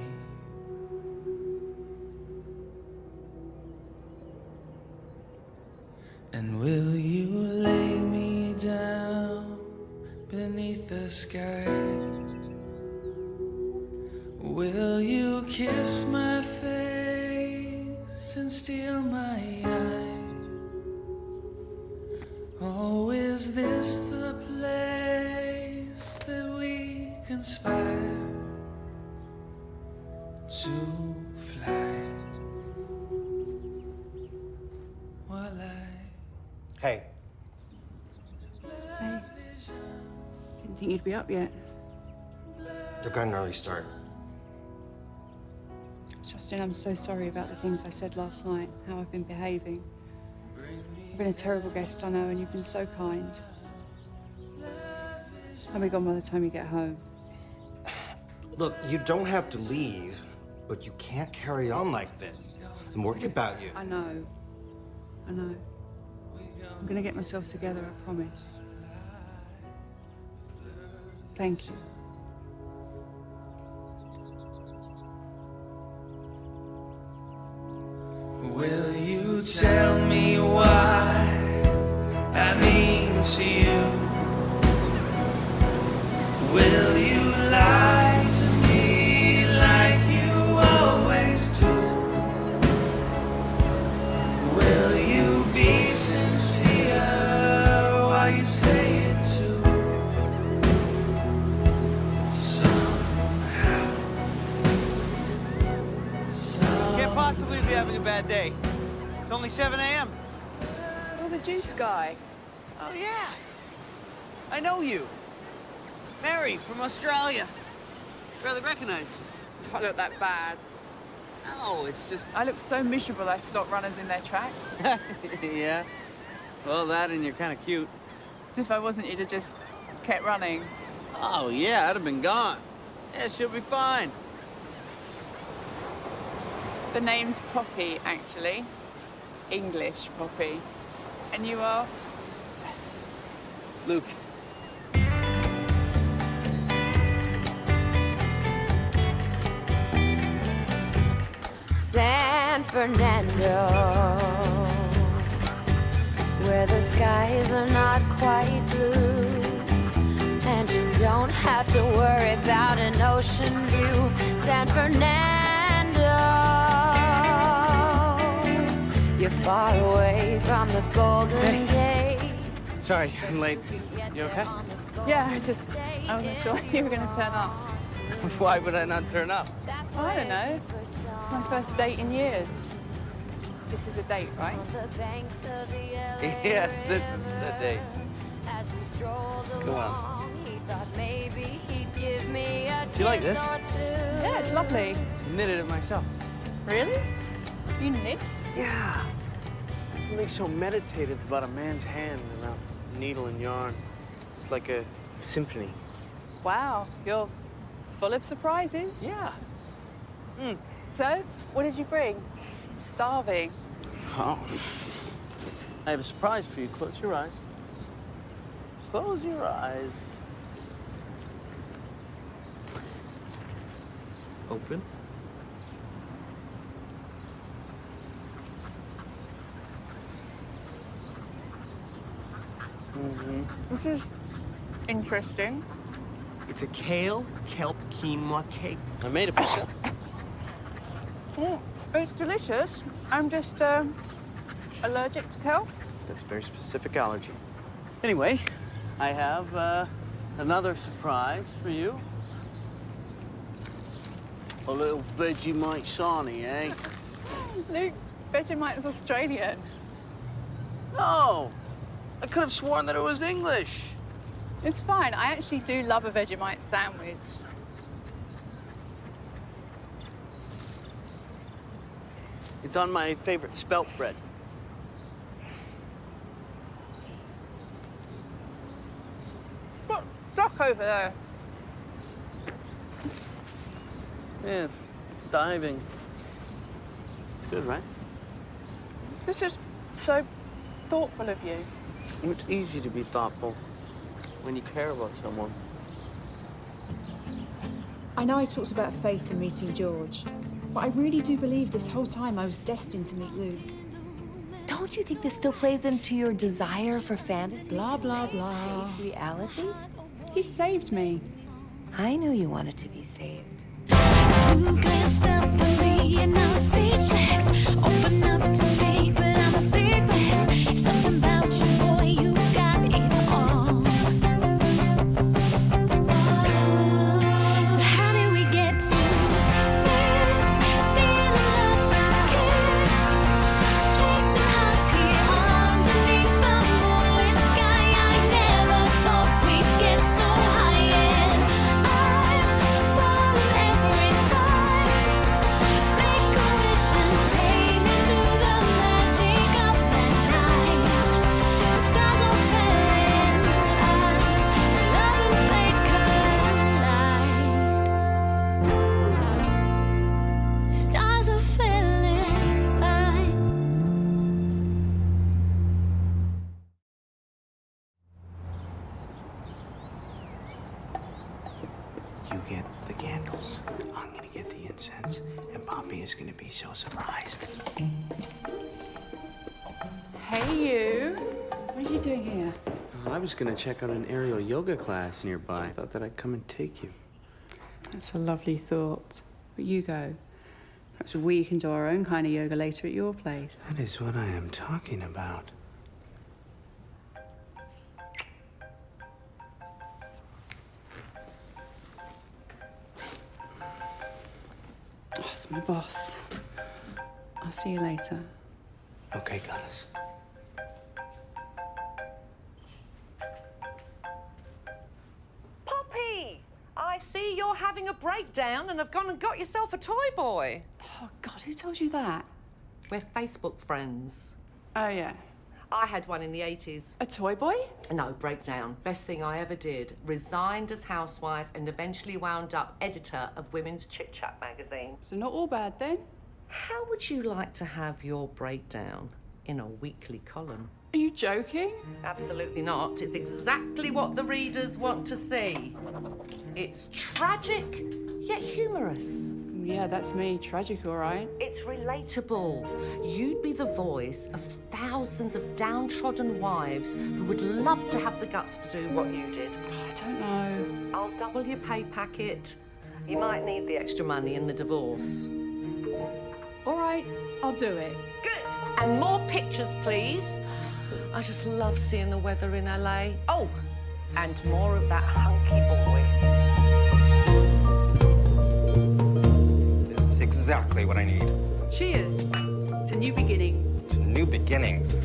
And will you lay me down beneath the sky? Will you kiss my face and steal my eye? Oh, is this the place that we conspire to fly? While Hey. Hey. Didn't think you'd be up yet. You've got an early start. Justin, I'm so sorry about the things I said last night, how I've been behaving. I've been a terrible guest, I know, and you've been so kind. I'll be gone by the time you get home. Look, you don't have to leave, but you can't carry on like this. I'm worried about you. I know. I know. I'm gonna get myself together, I promise. Thank you. will you tell me why I mean to you? Will you lie to me like you always do? Will you be sincere while you say it too? Can't possibly be having a bad day. It's only 7 a.m. Oh, the juice guy. Oh, yeah. I know you. Mary from Australia. Barely recognize you. Do I look that bad? No, it's just... I look so miserable I stop runners in their track. Yeah. Well, that and you're kind of cute. As if I wasn't, you'd have just kept running. Oh, yeah, I'd have been gone. Yeah, she'll be fine. The name's Poppy, actually. English Poppy. And you are? Luke. San Fernando, where the skies are not quite blue, and you don't have to worry about an ocean view. San Fernando, you're far away from the Golden Gate. Sorry, I'm late. You okay? Yeah, I wasn't sure you were going to turn up. Why would I not turn up? I don't know. It's my first date in years. This is a date, right? Yes, this is a date. Go on. Do you like this? Yeah, it's lovely. Knitted it myself. Really? You knit? Yeah. There's something so meditative about a man's hand and a needle and yarn. It's like a symphony. Wow, you're full of surprises. Yeah. So, what did you bring? I'm starving. Oh. I have a surprise for you. Close your eyes. Close your eyes. Open. This is interesting. It's a kale kelp quinoa cake. I made it myself. It's delicious. I'm just allergic to kelp. That's a very specific allergy. Anyway, I have another surprise for you. A little Vegemite sarnie, eh? Luke, Vegemite's Australian. No! I could have sworn that it was English. It's fine. I actually do love a Vegemite sandwich. It's on my favorite spelt bread. dock over there. Yeah, it's diving. It's good, right? This is so thoughtful of you. Well, it's easy to be thoughtful when you care about someone. I know I talked about fate and meeting George, but I really do believe this whole time I was destined to meet Luke. Don't you think this still plays into your desire for fantasy? Blah, blah, blah. Reality? He saved me. I knew you wanted to be saved. You glanced up at me and I was speechless. Open up to speak, but I'm a big mess. Something about you, boy, you got it all. So how did we get to this? Still a lover's kiss. Chasing hearts here underneath the moonlit sky. I never thought we'd get so high, and I've fallen every time. Make a wish and take me to the magic of that night. The stars all fell in line. Love and fate collide. The stars all fell in line. You get the candles. I'm gonna get the incense, and Poppy is gonna be so surprised. Hey, you. What are you doing here? I was gonna check out an aerial yoga class nearby. I thought that I'd come and take you. That's a lovely thought. But you go. Perhaps we can do our own kind of yoga later at your place. That is what I am talking about. Oh, it's my boss. I'll see you later. Okay, Goddess. Poppy! I see you're having a breakdown and have gone and got yourself a toy boy. Oh, God, who told you that? We're Facebook friends. Oh, yeah. I had one in the 80s. A toy boy? No, breakdown. Best thing I ever did. Resigned as housewife and eventually wound up editor of Women's Chit Chat magazine. So not all bad, then? How would you like to have your breakdown in a weekly column? Are you joking? Absolutely not. It's exactly what the readers want to see. It's tragic, yet humorous. Yeah, that's me. Tragic, all right. It's relatable. You'd be the voice of thousands of downtrodden wives who would love to have the guts to do what you did. I don't know. I'll double your pay packet. You might need the extra money in the divorce. All right, I'll do it. Good. And more pictures, please. I just love seeing the weather in LA. Oh, and more of that hunky boy. This is exactly what I need. Cheers to new beginnings. To new beginnings.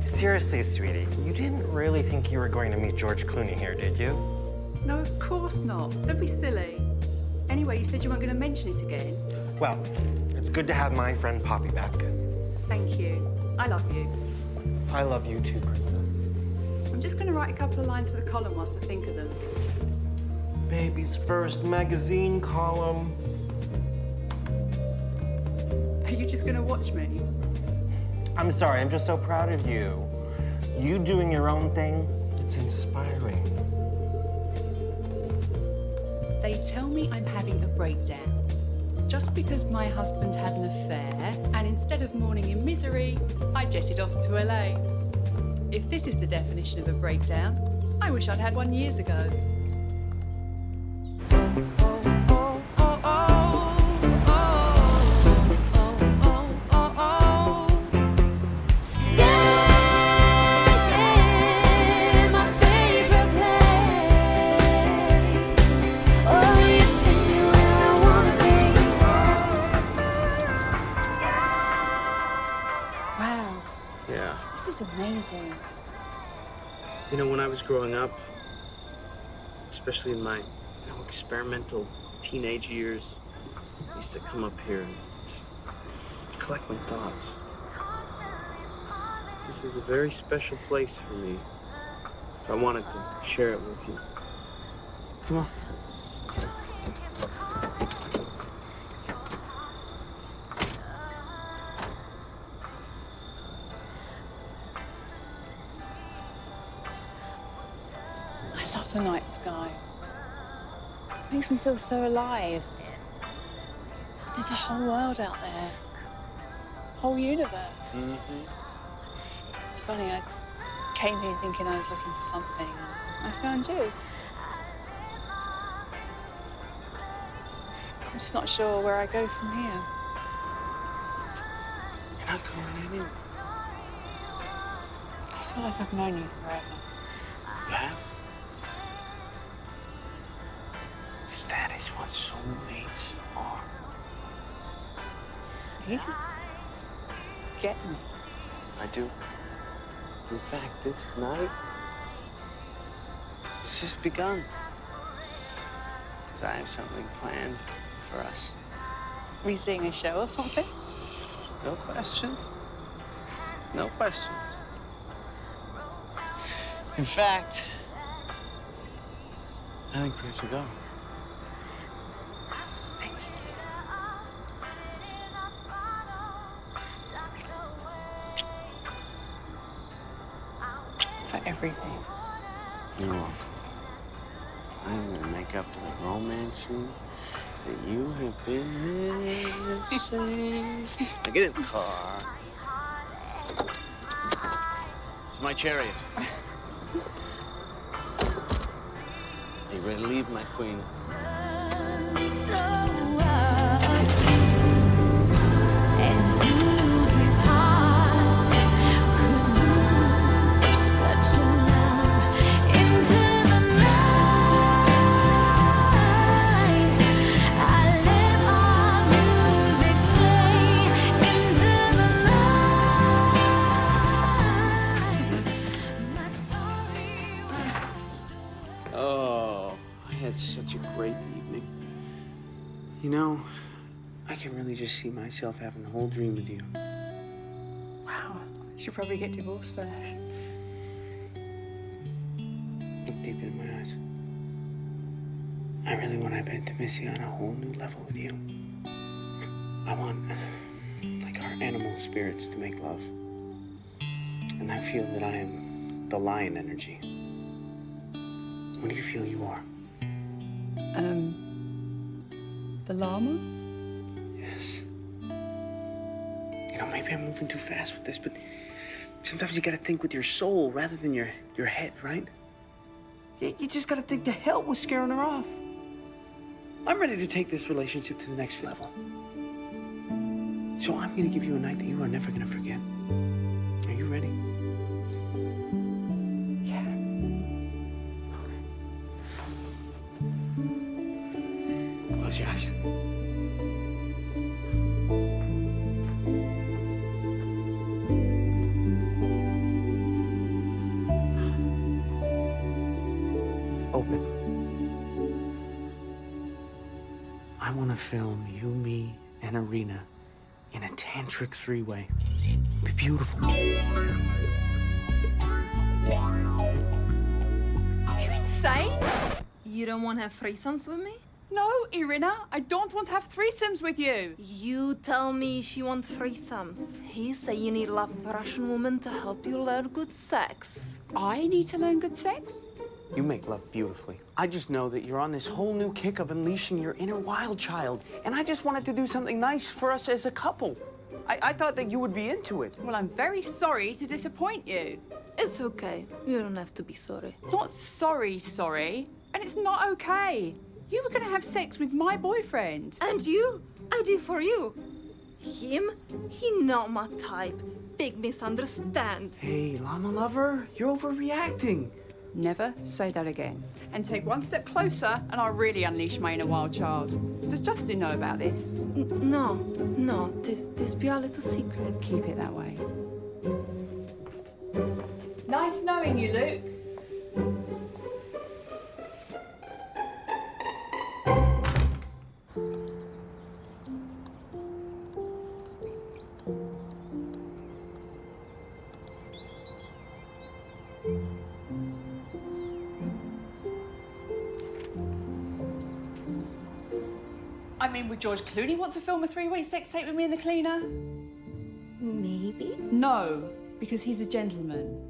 Seriously, sweetie, you didn't really think you were going to meet George Clooney here, did you? No, of course not. Don't be silly. Anyway, you said you weren't going to mention it again. Well, it's good to have my friend Poppy back. Thank you. I love you. I love you too, Princess. I'm just going to write a couple of lines for the column whilst I think of them. Baby's first magazine column. Are you just going to watch me? I'm sorry, I'm just so proud of you. You doing your own thing, it's inspiring. They tell me I'm having a breakdown. Just because my husband had an affair, and instead of mourning in misery, I jetted off to LA. If this is the definition of a breakdown, I wish I'd had one years ago. Amazing. You know, when I was growing up, especially in my, experimental teenage years, I used to come up here and just collect my thoughts. This is a very special place for me. So I wanted to share it with you. Come on. I love the night sky. It makes me feel so alive. There's a whole world out there. Whole universe. It's funny, I came here thinking I was looking for something, and I found you. I'm just not sure where I go from here. You're not going anywhere. I feel like I've known you forever. You have? Because that is what soulmates are. You just get me. I do. In fact, this night, it's just begun. Because I have something planned for us. Are we seeing a show or something? No questions. No questions. In fact, I think we have to go. Thank you. For everything. You're welcome. I'm gonna make up for the romancing that you have been missing. Now get in the car. It's my chariot. Are you ready to leave, my queen? Such a great evening. You know, I can really just see myself having the whole dream with you. Wow. I should probably get divorced first. Look deep into my eyes. I really want to have intimacy on a whole new level with you. I want, like, our animal spirits to make love. And I feel that I am the lion energy. What do you feel you are? The llama? Yes. You know, maybe I'm moving too fast with this, but sometimes you gotta think with your soul rather than your head, right? You just gotta think the hell with scaring her off. I'm ready to take this relationship to the next level. So I'm gonna give you a night that you are never gonna forget. Are you ready? Close your eyes. Open. I want to film you, me, and Arena in a tantric three-way. It'd be beautiful. Are you insane? You don't want to have threesomes with me? No, Irina, I don't want to have threesomes with you. You tell me she wants threesomes. He say you need a love of a Russian woman to help you learn good sex. I need to learn good sex? You make love beautifully. I just know that you're on this whole new kick of unleashing your inner wild child, and I just wanted to do something nice for us as a couple. I thought that you would be into it. Well, I'm very sorry to disappoint you. It's okay. You don't have to be sorry. Not sorry. And it's not okay. You were gonna have sex with my boyfriend. And you? I do for you. Him? He not my type. Big misunderstand. Hey, llama lover, you're overreacting. Never say that again. And take one step closer and I'll really unleash my inner wild child. Does Justin know about this? No. This be a little secret. Keep it that way. Nice knowing you, Luke. I mean, would George Clooney want to film a 3-way sex tape with me in the cleaner? Maybe. No, because he's a gentleman.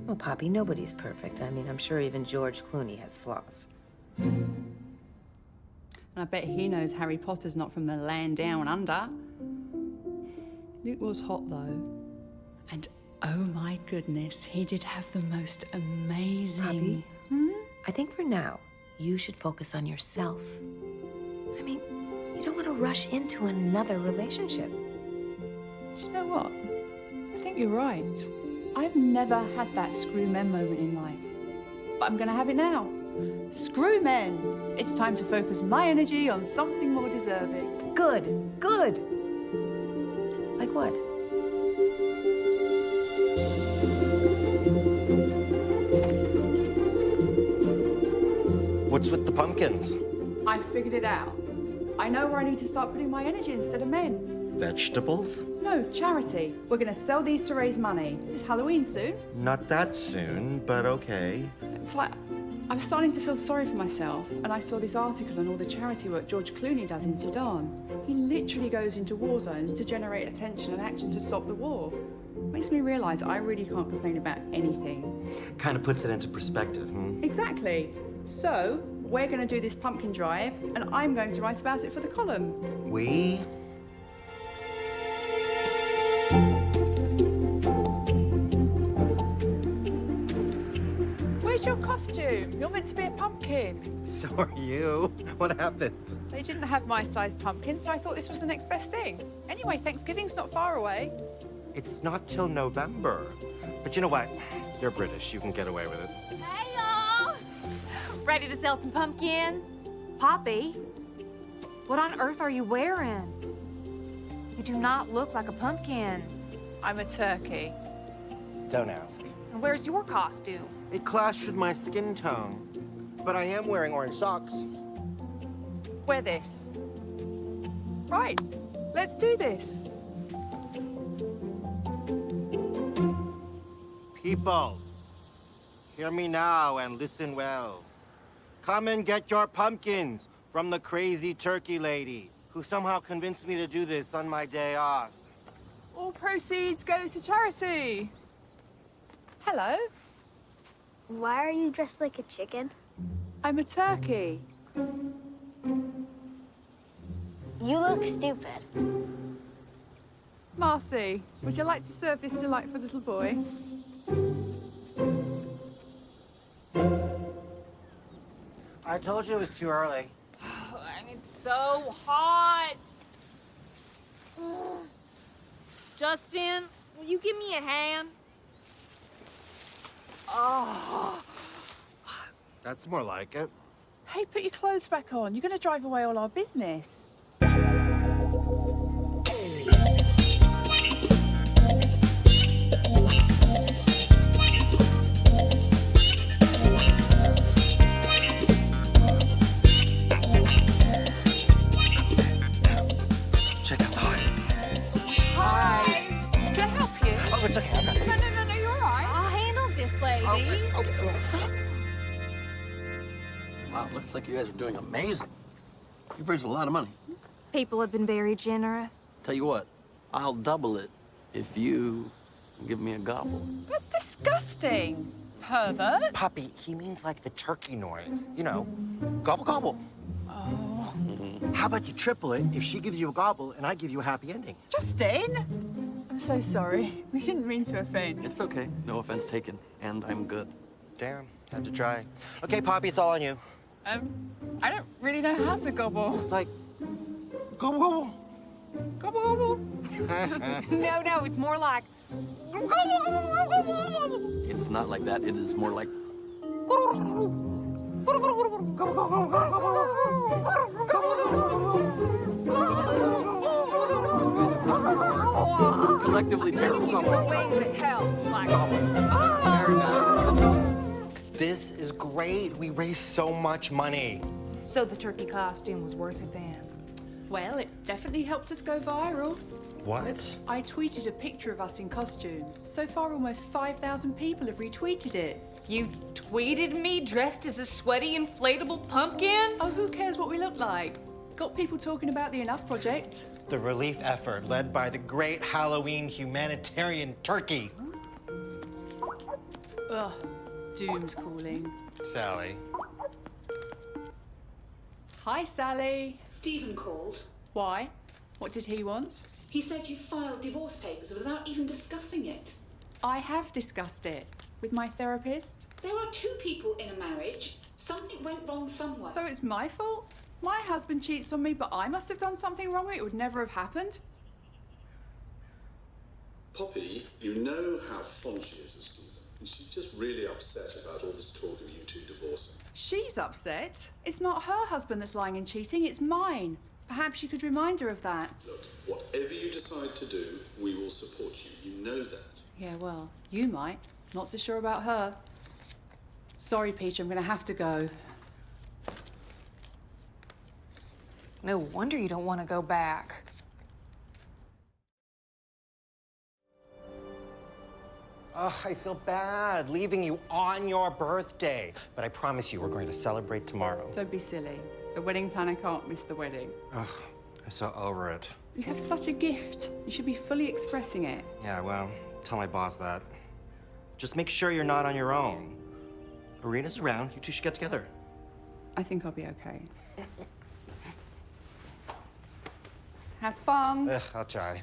Well, Poppy, nobody's perfect. I mean, I'm sure even George Clooney has flaws. And I bet he knows Harry Potter's not from the land down under. Luke was hot, though. And oh my goodness, he did have the most amazing... Poppy, I think for now, you should focus on yourself. I mean, you don't want to rush into another relationship. Do you know what? I think you're right. I've never had that screw men moment in life. But I'm gonna have it now. Screw men! It's time to focus my energy on something more deserving. Good, good. Like what? What's with the pumpkins? I figured it out. I know where I need to start putting my energy instead of men. Vegetables? No, charity. We're gonna sell these to raise money. It's Halloween soon. Not that soon, but okay. It's like, I was starting to feel sorry for myself, and I saw this article on all the charity work George Clooney does in Sudan. He literally goes into war zones to generate attention and action to stop the war. Makes me realise I really can't complain about anything. Kind of puts it into perspective, Exactly. So, we're gonna do this pumpkin drive, and I'm going to write about it for the column. We? Where's your costume? You're meant to be a pumpkin. So are you. What happened? They didn't have my sized pumpkin, so I thought this was the next best thing. Anyway, Thanksgiving's not far away. It's not till November. But you know what? You're British. You can get away with it. Hey, y'all! Ready to sell some pumpkins? Poppy, what on earth are you wearing? You do not look like a pumpkin. I'm a turkey. Don't ask. And where's your costume? It clashed with my skin tone. But I am wearing orange socks. Wear this. Right, let's do this. People, hear me now and listen well. Come and get your pumpkins from the crazy turkey lady who somehow convinced me to do this on my day off. All proceeds go to charity. Hello. Why are you dressed like a chicken? I'm a turkey. You look stupid. Marcy, would you like to serve this delightful little boy? I told you it was too early. And it's so hot. Justin, will you give me a hand? Oh. That's more like it. Hey, put your clothes back on. You're going to drive away all our business. Check out the hut. Hi. Can I help you? Oh, it's okay. I've got this. No, you're all right. I'll handle this, ladies. Okay, well, stop. Wow, looks like you guys are doing amazing. You've raised a lot of money. People have been very generous. Tell you what, I'll double it if you give me a gobble. That's disgusting. Pervert. Puppy, he means like the turkey noise. You know, gobble, gobble. Oh. How about you triple it if she gives you a gobble and I give you a happy ending? Justin. I'm so sorry. We didn't mean to offend. It's okay. No offense taken. And I'm good. Damn, had to try. Okay, Poppy, it's all on you. I don't really know how to gobble. It's like, gobble, gobble. Gobble, gobble. No, it's more like... It is not like that. It is more like... Collectively terrible. The wings that help. Like... This is great. We raised so much money. So the turkey costume was worth it then? Well, it definitely helped us go viral. What? I tweeted a picture of us in costume. So far, almost 5,000 people have retweeted it. You tweeted me dressed as a sweaty inflatable pumpkin? Oh, who cares what we look like? Got people talking about the Enough Project. The relief effort led by the great Halloween humanitarian turkey. Ugh, doom's calling. Sally. Hi, Sally. Stephen called. Why? What did he want? He said you filed divorce papers without even discussing it. I have discussed it with my therapist. There are two people in a marriage. Something went wrong somewhere. So it's my fault? My husband cheats on me, but I must have done something wrong. It would never have happened. Poppy, you know how fond she is of Stephen, and she's just really upset about all this talk of you two divorcing. She's upset. It's not her husband that's lying and cheating, it's mine. Perhaps you could remind her of that. Look, whatever you decide to do, we will support you. You know that. Yeah, well, you might. Not so sure about her. Sorry, Peter, I'm going to have to go. No wonder you don't want to go back. Oh, I feel bad leaving you on your birthday. But I promise you, we're going to celebrate tomorrow. Don't be silly. The wedding planner can't miss the wedding. Ugh, I'm so over it. You have such a gift. You should be fully expressing it. Yeah, well, tell my boss that. Just make sure you're not on your own. Arena's around. You two should get together. I think I'll be okay. Have fun. Ugh, I'll try.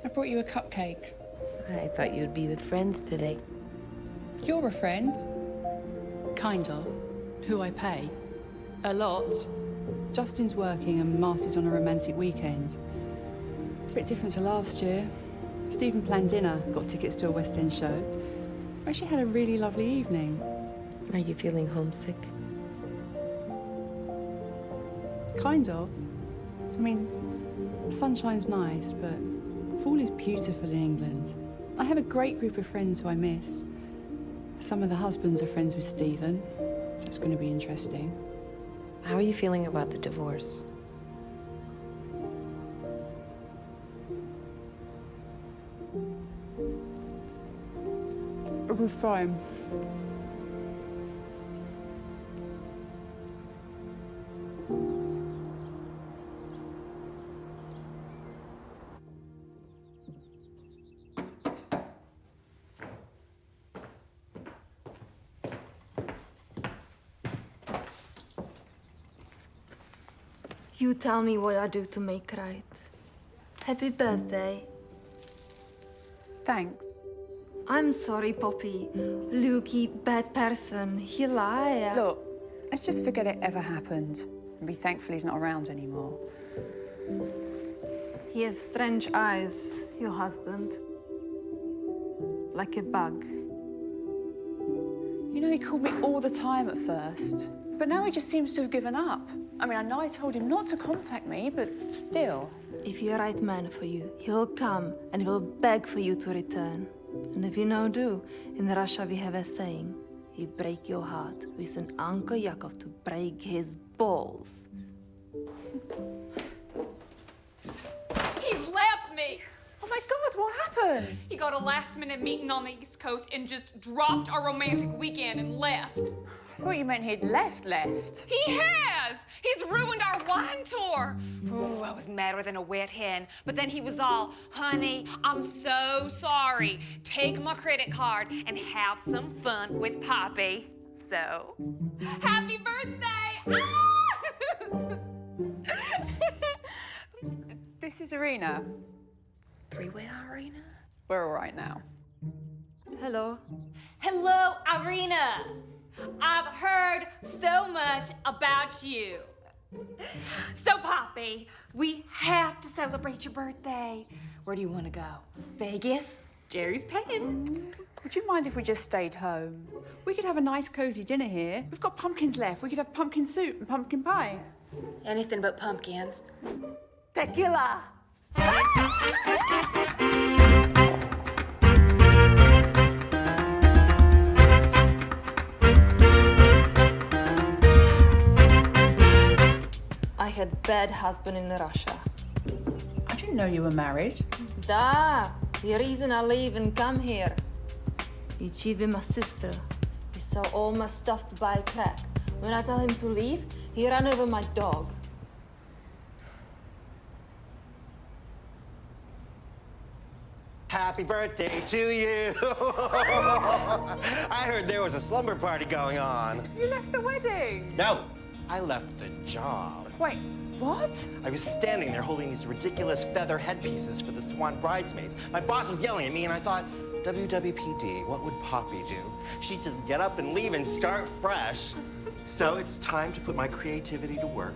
I brought you a cupcake. I thought you'd be with friends today. You're a friend. Kind of. Who I pay. A lot. Justin's working and Marcy's on a romantic weekend. A bit different to last year. Stephen planned dinner, got tickets to a West End show. We actually had a really lovely evening. Are you feeling homesick? Kind of. I mean, sunshine's nice, but fall is beautiful in England. I have a great group of friends who I miss. Some of the husbands are friends with Stephen, so it's going to be interesting. How are you feeling about the divorce? We're fine. You tell me what I do to make right. Happy birthday. Thanks. I'm sorry, Poppy. Lukey, bad person. He lied. Look, let's just forget it ever happened and be thankful he's not around anymore. He has strange eyes, your husband. Like a bug. You know, he called me all the time at first, but now he just seems to have given up. I mean, I know I told him not to contact me, but still. If you're the right man for you, he'll come and he'll beg for you to return. And if you no do, in Russia we have a saying, he break your heart with an Uncle Yakov to break his balls. He's left me! Oh my God, what happened? He got a last-minute meeting on the East Coast and just dropped our romantic weekend and left. I thought you meant he'd left. He has! He's ruined our wine tour! Ooh, I was madder than a wet hen. But then he was all, honey, I'm so sorry. Take my credit card and have some fun with Poppy. So, happy birthday! Ah! This is Arena. Three-way Arena? We're all right now. Hello. Hello, Arena! I've heard so much about you. So, Poppy, we have to celebrate your birthday. Where do you want to go? Vegas? Jerry's paying. Would you mind if we just stayed home? We could have a nice cozy dinner here. We've got pumpkins left. We could have pumpkin soup and pumpkin pie. Anything but pumpkins. Tequila! I had bad husband in Russia. I didn't know you were married. Da, the reason I leave and come here. He cheated with my sister. He sell all my stuff to buy crack. When I tell him to leave, he ran over my dog. Happy birthday to you! I heard there was a slumber party going on. You left the wedding. No, I left the job. Wait, what? I was standing there holding these ridiculous feather headpieces for the swan bridesmaids. My boss was yelling at me, and I thought, WWPD, what would Poppy do? She'd just get up and leave and start fresh. So it's time to put my creativity to work.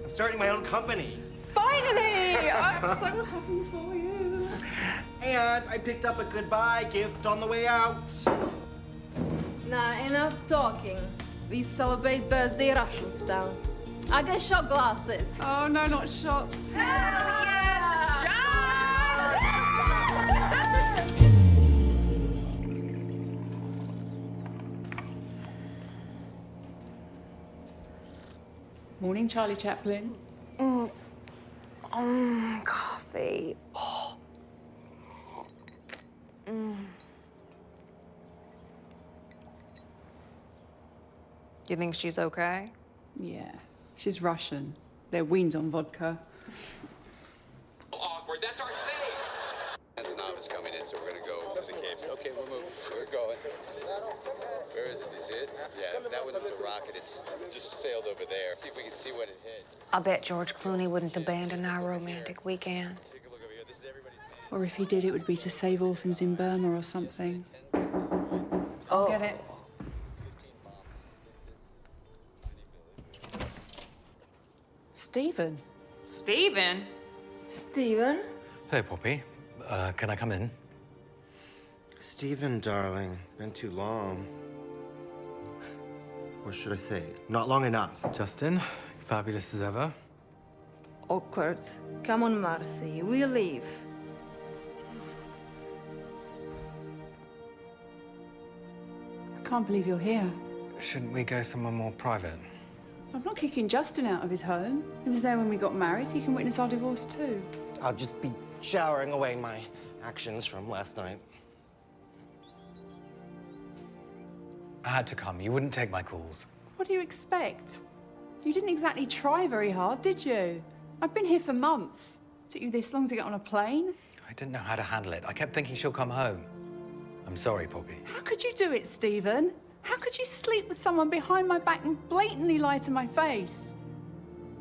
I'm starting my own company. Finally! I'm so happy for you. And I picked up a goodbye gift on the way out. Nah, enough talking. We celebrate birthday Russian style. I get shot glasses. Oh, no, not shots. Hell yeah! Morning, Charlie Chaplin. Coffee. You think she's okay? Yeah, she's Russian. They're weaned on vodka. Awkward, that's our thing! Donovan's coming in, so we're gonna go to the caves. Okay, we're moving. We're going. Where is it? Do you see it? Yeah, that one was a rocket. It's just sailed over there. See if we can see what it hit. I bet George Clooney wouldn't abandon our romantic weekend. Take a look over here. This is everybody's hand. Or if he did, it would be to save orphans in Burma or something. I'll get it. Stephen. Stephen? Stephen? Hey, Poppy. Can I come in? Stephen, darling, been too long. Or should I say, not long enough. Justin, fabulous as ever. Awkward. Come on, Marcy. We leave. I can't believe you're here. Shouldn't we go somewhere more private? I'm not kicking Justin out of his home. He was there when we got married. He can witness our divorce too. I'll just be showering away my actions from last night. I had to come. You wouldn't take my calls. What do you expect? You didn't exactly try very hard, did you? I've been here for months. Took you this long to get on a plane? I didn't know how to handle it. I kept thinking she'll come home. I'm sorry, Poppy. How could you do it, Stephen? How could you sleep with someone behind my back and blatantly lie to my face?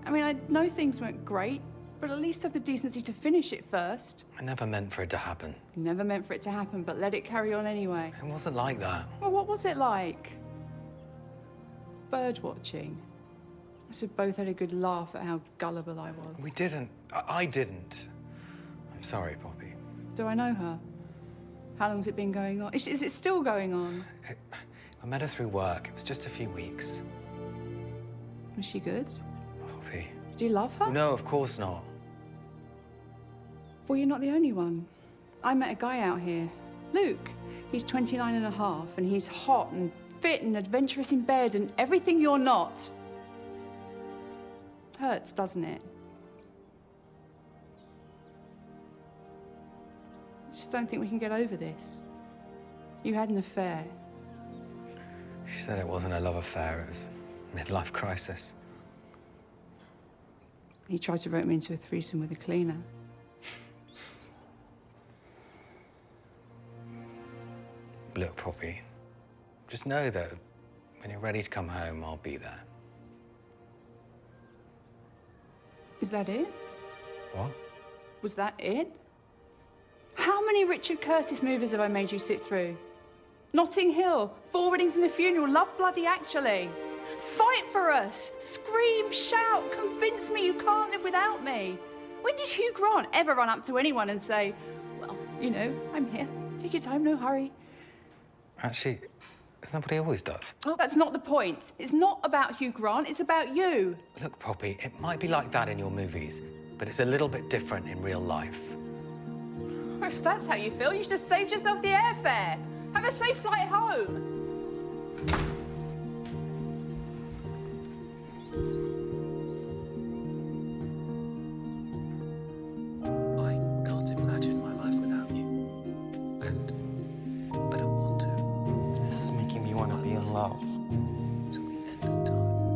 I mean, I know things weren't great, but at least have the decency to finish it first. I never meant for it to happen. You never meant for it to happen, but let it carry on anyway. It wasn't like that. Well, what was it like? Bird watching. I must have both had a good laugh at how gullible I was. We didn't. I didn't. I'm sorry, Poppy. Do I know her? How long's it been going on? Is it still going on? I met her through work. It was just a few weeks. Was she good? Poppy. Do you love her? No, of course not. Well, you're not the only one. I met a guy out here, Luke. He's 29 and a half, and he's hot and fit and adventurous in bed and everything you're not. Hurts, doesn't it? I just don't think we can get over this. You had an affair. She said it wasn't a love affair. It was a midlife crisis. He tried to rope me into a threesome with a cleaner. Look, Poppy, just know that when you're ready to come home, I'll be there. Is that it? What? Was that it? How many Richard Curtis movies have I made you sit through? Notting Hill, 4 weddings and a funeral, Love Bloody Actually. Fight for us! Scream, shout, convince me you can't live without me. When did Hugh Grant ever run up to anyone and say, well, you know, I'm here. Take your time, no hurry. Actually, isn't that what he always does? Oh, that's not the point. It's not about Hugh Grant, it's about you. Look, Poppy, it might be like that in your movies, but it's a little bit different in real life. If that's how you feel, you should have saved yourself the airfare. Have a safe flight home. I can't imagine my life without you. And I don't want to. This is making me want to be in love.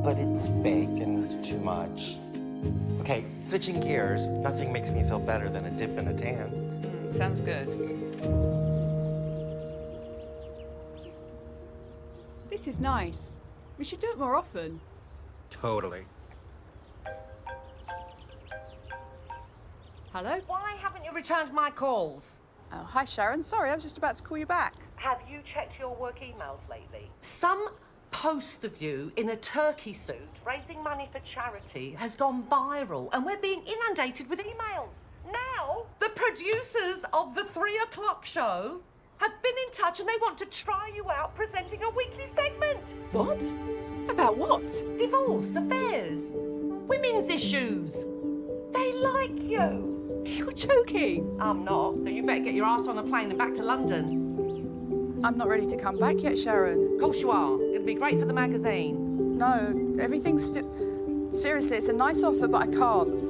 But it's fake and too much. Okay, switching gears, nothing makes me feel better than a dip in a tan. Sounds good. This is nice. We should do it more often. Totally. Hello? Why haven't you returned my calls? Oh, hi, Sharon. Sorry, I was just about to call you back. Have you checked your work emails lately? Some post of you in a turkey suit raising money for charity has gone viral, and we're being inundated with emails. Now, the producers of the 3 o'clock show have been in touch and they want to try you out presenting a weekly segment. What? About what? Divorce, affairs, women's issues. They like you. You're joking. I'm not, so you better get your ass on a plane and back to London. I'm not ready to come back yet, Sharon. Of course you are. It'll be great for the magazine. No, everything's still... Seriously, it's a nice offer, but I can't.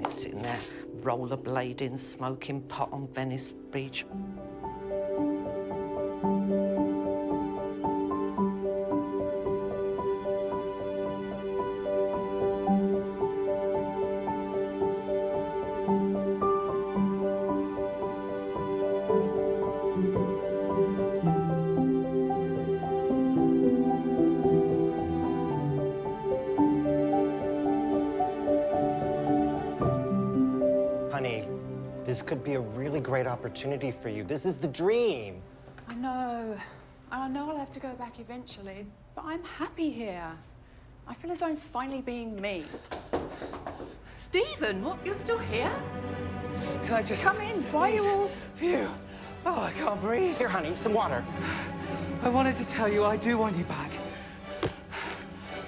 Sitting there, rollerblading, smoking pot on Venice Beach. Honey, this could be a really great opportunity for you. This is the dream. I know. And I know I'll have to go back eventually, but I'm happy here. I feel as though I'm finally being me. Stephen, what? You're still here? Can I just... Come in. Why are you all... Phew. Oh, I can't breathe. Here, honey, some water. I wanted to tell you I do want you back.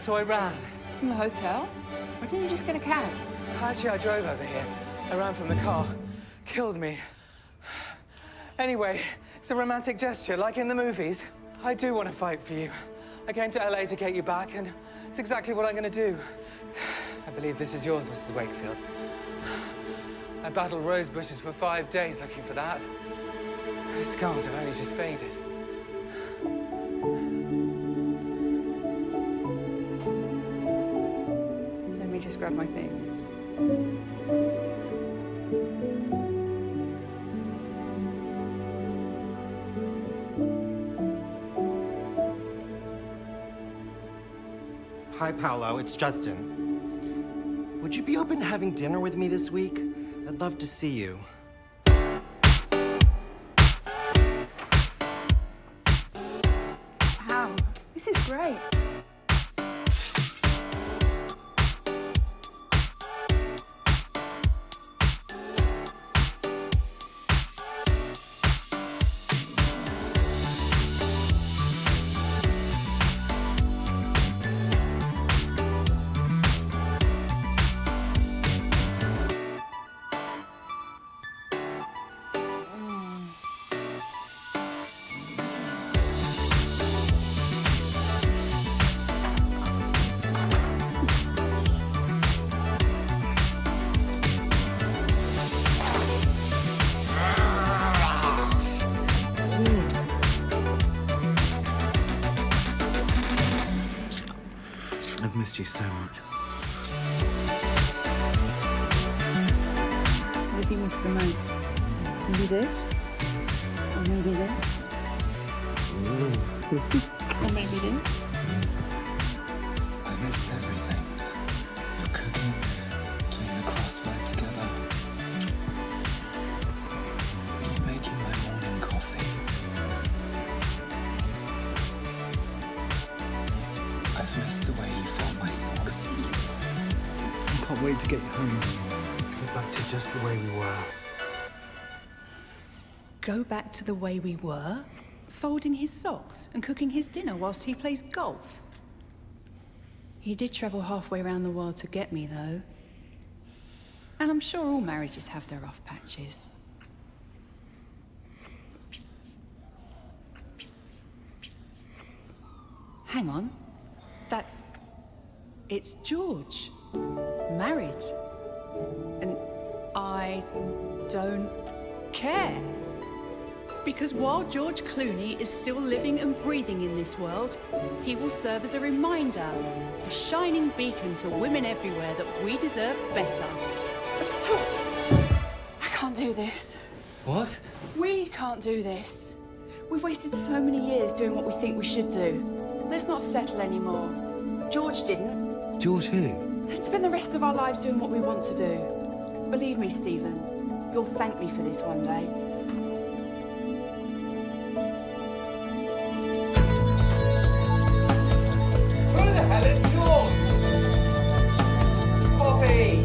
So I ran. From the hotel? Why didn't you just get a cab? Actually, I drove over here. I ran from the car. Killed me. Anyway, it's a romantic gesture, like in the movies. I do want to fight for you. I came to LA to get you back, and it's exactly what I'm going to do. I believe this is yours, Mrs. Wakefield. I battled rose bushes for 5 days looking for that. Those scars have only just faded. Let me just grab my things. Hi, Paolo. It's Justin. Would you be open to having dinner with me this week? I'd love to see you. Wow, this is great. I've missed you so much. What have you missed the most? Maybe this? Or maybe this? Or maybe this? I missed everything. Your cooking, doing the crossword together. Can't wait to get you home. Go back to just the way we were. Go back to the way we were? Folding his socks and cooking his dinner whilst he plays golf? He did travel halfway around the world to get me, though. And I'm sure all marriages have their rough patches. Hang on. It's George. Married. And I don't care. Because while George Clooney is still living and breathing in this world, he will serve as a reminder, a shining beacon to women everywhere that we deserve better. Stop! I can't do this. What? We can't do this. We've wasted so many years doing what we think we should do. Let's not settle anymore. George didn't. George who? Let's spend the rest of our lives doing what we want to do. Believe me, Stephen, you'll thank me for this one day. Who the hell is George? Poppy!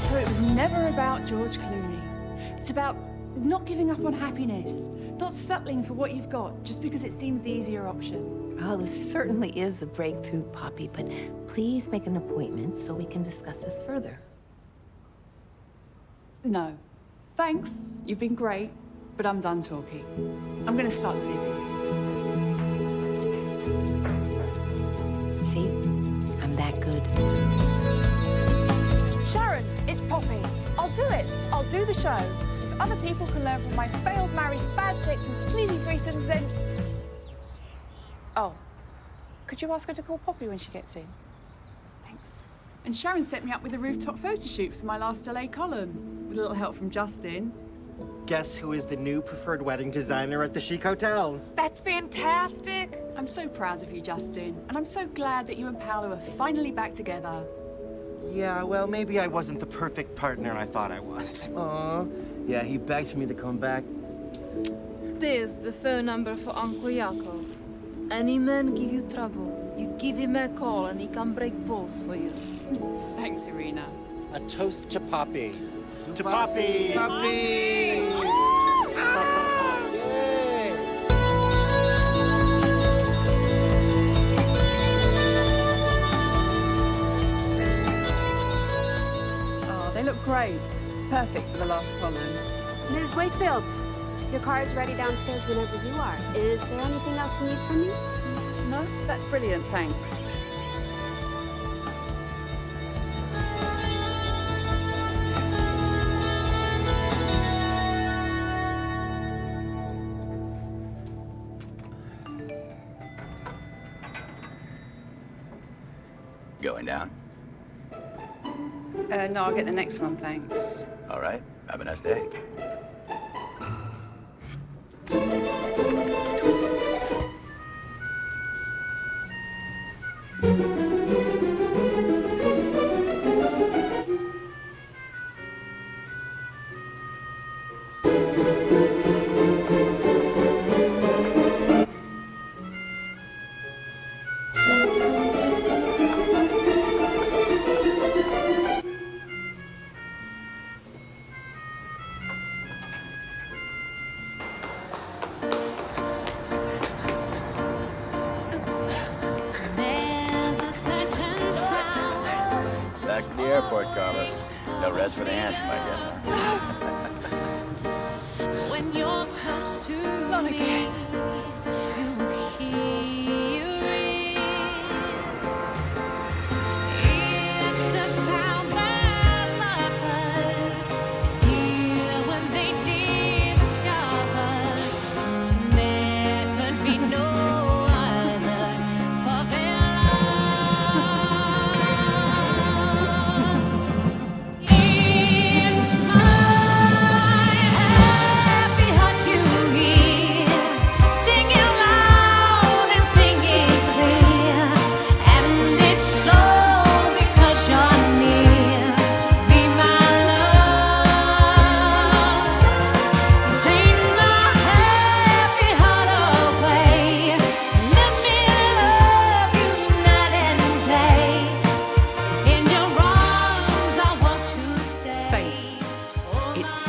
So it was never about George Clooney. It's about not giving up on happiness, not settling for what you've got just because it seems the easier option. Well, this certainly is a breakthrough, Poppy, but please make an appointment so we can discuss this further. No. Thanks, you've been great, but I'm done talking. I'm gonna start living. See? I'm that good. Sharon, it's Poppy. I'll do it. I'll do the show. If other people can learn from my failed marriage, bad sex, and sleazy threesomes, then... Oh. Could you ask her to call Poppy when she gets in? Thanks. And Sharon set me up with a rooftop photo shoot for my last LA column, with a little help from Justin. Guess who is the new preferred wedding designer at the Chic Hotel? That's fantastic. I'm so proud of you, Justin, and I'm so glad that you and Paolo are finally back together. Yeah, well, maybe I wasn't the perfect partner I thought I was. Aw. Yeah, he begged for me to come back. There's the phone number for Uncle Yakov. Any man give you trouble, you give him a call and he can break balls for you. Thanks, Irina. A toast to Poppy. To Poppy! Poppy! Yay! Oh, they look great. Perfect for the last column. Ms. Wakefield, your car is ready downstairs whenever you are. Is there anything else you need from me? No, that's brilliant, thanks. Going down? No, I'll get the next one, thanks. All right. Have a nice day. Back to the airport, Carlos. No rest for the handsome, I guess, huh? When you're close to Not again. you will hear it. It's the sound that lovers hear when they discover there could be no other for their love. It's my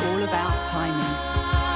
all about timing.